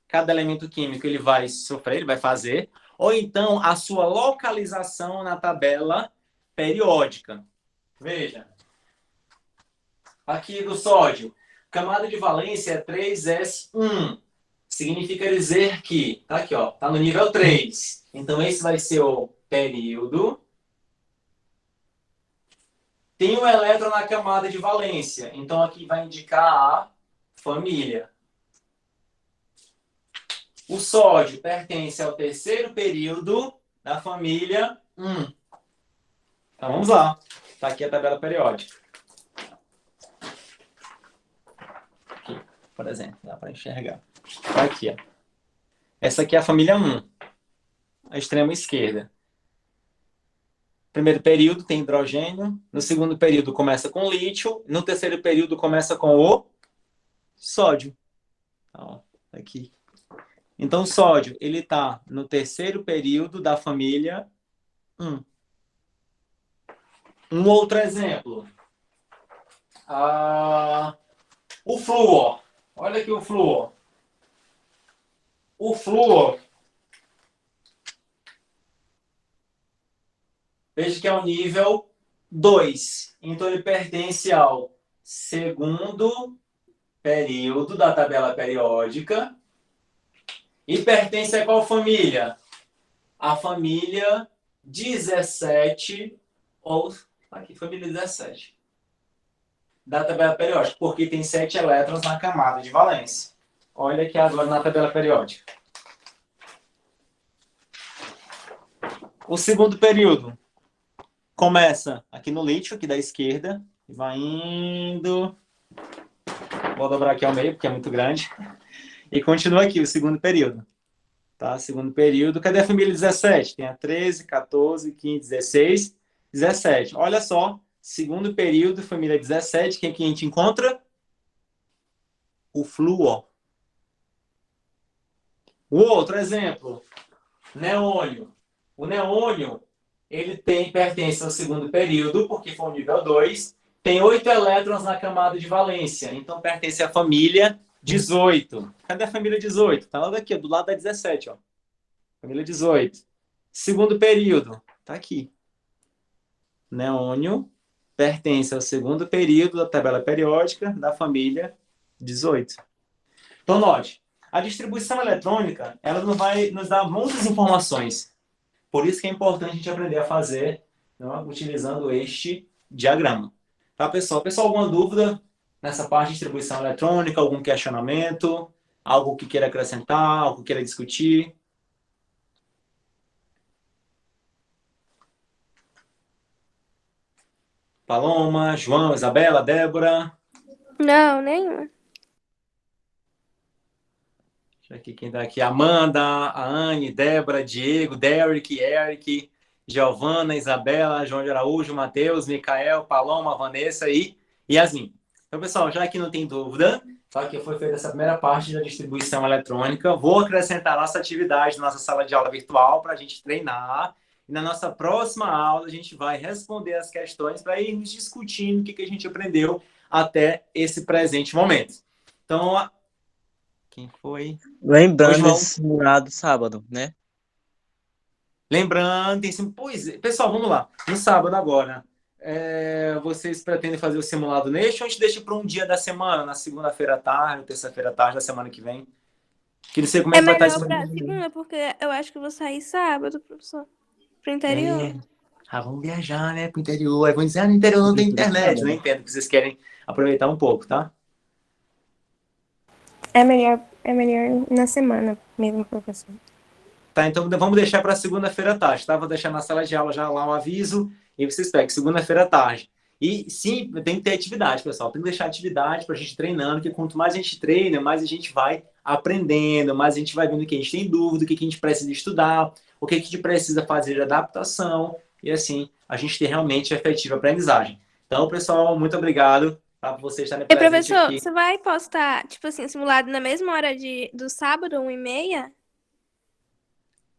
cada elemento químico ele vai sofrer, ele vai fazer, ou então a sua localização na tabela periódica. Veja. Aqui do sódio, camada de valência é 3s1. Significa dizer que, tá aqui, ó, tá no nível 3. Então esse vai ser o período. Tem um elétron na camada de valência. Então, aqui vai indicar a família. O sódio pertence ao terceiro período da família 1. Então, vamos lá. Está aqui a tabela periódica. Aqui, por exemplo, dá para enxergar. Tá aqui, ó. Essa aqui é a família 1. A extrema esquerda. Primeiro período tem hidrogênio, no segundo período começa com lítio, no terceiro período começa com o sódio. Ó, aqui. Então, o sódio, ele está no terceiro período da família 1. Um outro exemplo. O flúor. Olha aqui o flúor. O flúor, veja que é o nível 2. Então, ele pertence ao segundo período da tabela periódica. E pertence a qual família? A família 17, ou aqui, família 17. Da tabela periódica, porque tem 7 elétrons na camada de valência. Olha aqui agora na tabela periódica. O segundo período começa aqui no lítio, aqui da esquerda, e vai indo. Vou dobrar aqui ao meio, porque é muito grande. E continua aqui o segundo período. Tá? Segundo período. Cadê a família 17? Tem a 13, 14, 15, 16, 17. Olha só. Segundo período, família 17. Quem que a gente encontra? O flúor. O outro exemplo. Neônio. O neônio, ele pertence ao segundo período, porque foi o nível 2. Tem 8 elétrons na camada de valência. Então, pertence à família 18. Cadê a família 18? Está lá daqui, do lado da 17. Ó. Família 18. Segundo período. Tá aqui. Neônio pertence ao segundo período da tabela periódica da família 18. Então, note, a distribuição eletrônica, ela não vai nos dar muitas informações. Por isso que é importante a gente aprender a fazer, né, utilizando este diagrama. Tá, pessoal? Pessoal, alguma dúvida nessa parte de distribuição eletrônica? Algum questionamento? Algo que queira acrescentar? Algo que queira discutir? Paloma, João, Isabela, Débora. Não, nenhuma. Deixa aqui quem está aqui. Amanda, a Anne, Débora, Diego, Derek, Eric, Giovana, Isabela, João de Araújo, Matheus, Micael, Paloma, Vanessa e Yasmin. Então, pessoal, já que não tem dúvida, tá, que foi feita essa primeira parte da distribuição eletrônica, vou acrescentar nossa atividade na nossa sala de aula virtual para a gente treinar. E na nossa próxima aula, a gente vai responder as questões para irmos discutindo o que a gente aprendeu até esse presente momento. Então, quem foi? Lembrando João. esse simulado sábado, né? Lembrando, pois, pessoal, vamos lá. No sábado agora, vocês pretendem fazer o simulado neste ou a gente deixa para um dia da semana, na segunda-feira à tarde, terça-feira à tarde da semana que vem? Que não sei como é É que vai estar melhor esse pra segunda, porque eu acho que eu vou sair sábado, professor. Pro interior. Vamos viajar, né, pro interior. Aí vão dizer, no interior não tem internet. Não entendo que vocês querem aproveitar um pouco, tá? É melhor na semana mesmo, professor. Tá, então vamos deixar para segunda-feira à tarde, tá? Vou deixar na sala de aula já lá o aviso e vocês pegam segunda-feira à tarde. E sim, tem que ter atividade, pessoal. Tem que deixar atividade para a gente treinando, porque quanto mais a gente treina, mais a gente vai aprendendo, mais a gente vai vendo o que a gente tem dúvida, o que a gente precisa estudar, o que a gente precisa fazer de adaptação, e assim a gente ter realmente efetiva aprendizagem. Então, pessoal, muito obrigado, tá, por vocês estarem E, presentes professor, aqui. você vai postar, tipo assim, simulado na mesma hora do sábado, 1h30?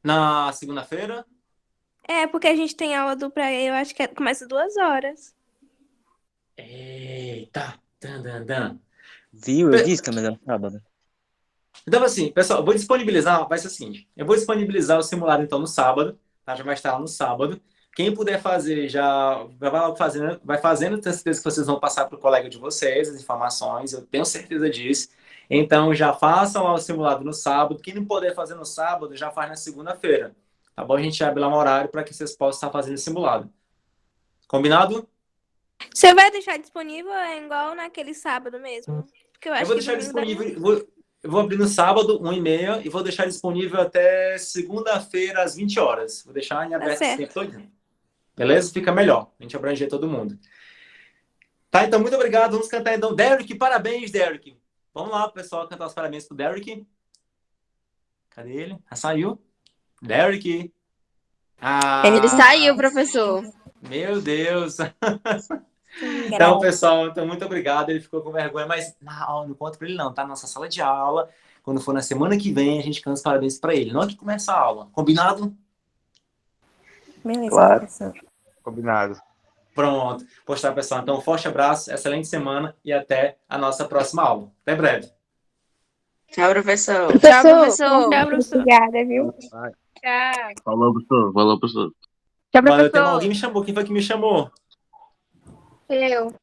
Na segunda-feira? É, porque a gente tem aula dupla, eu acho que começa 2 horas. Eita! Dan, dan, dan. Viu? Eu disse que é melhor sábado. Então, assim, pessoal, eu vou disponibilizar, vai ser o seguinte, eu vou disponibilizar o simulado, então, no sábado, tá? Já vai estar lá no sábado. Quem puder fazer, já vai fazendo, tenho certeza que vocês vão passar para o colega de vocês as informações, eu tenho certeza disso. Então, já façam lá o simulado no sábado. Quem não puder fazer no sábado, já faz na segunda-feira, tá bom? A gente abre lá um horário para que vocês possam estar fazendo o simulado. Combinado? Você vai deixar disponível igual naquele sábado mesmo? Porque eu Eu acho vou que deixar domingo dá disponível, eu vou abrir no sábado, 1h30, e vou deixar disponível até segunda-feira, às 20 horas. Vou deixar em aberto esse tempo certo. todo. Beleza? Fica melhor. A gente abranger todo mundo. Tá, então, muito obrigado. Vamos cantar, então. Derek, parabéns, Derek. Vamos lá, pessoal, cantar os parabéns pro Derek. Cadê ele? Ah, saiu. Derek. Ele Ah, saiu, professor. meu Deus. Então, Grau. pessoal, então, muito obrigado. Ele ficou com vergonha, mas não conta pra ele não, tá? Na nossa sala de aula. Quando for na semana que vem, a gente canta os parabéns pra ele. Não é que começa a aula. Combinado? Beleza, Claro. professor. Combinado. Pronto. Pois tá, pessoal. Então, um forte abraço, excelente semana e até a nossa próxima aula. Até breve. Tchau, professor. Tchau, professor. Tchau, professor. Obrigada, viu? Tchau. Falou, professor. Falou, professor. Tchau, Valeu, professor. alguém me chamou. Quem foi que me chamou? Eu.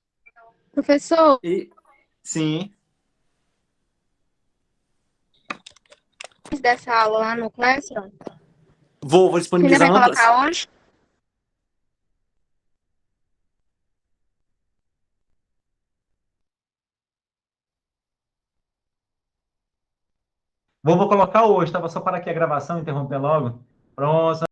Professor, Sim. dessa aula lá no Classroom, Vou você ainda disponibilizar vai no colocar onde? Vou colocar hoje. Tava só para aqui a gravação, interromper logo. Pronto.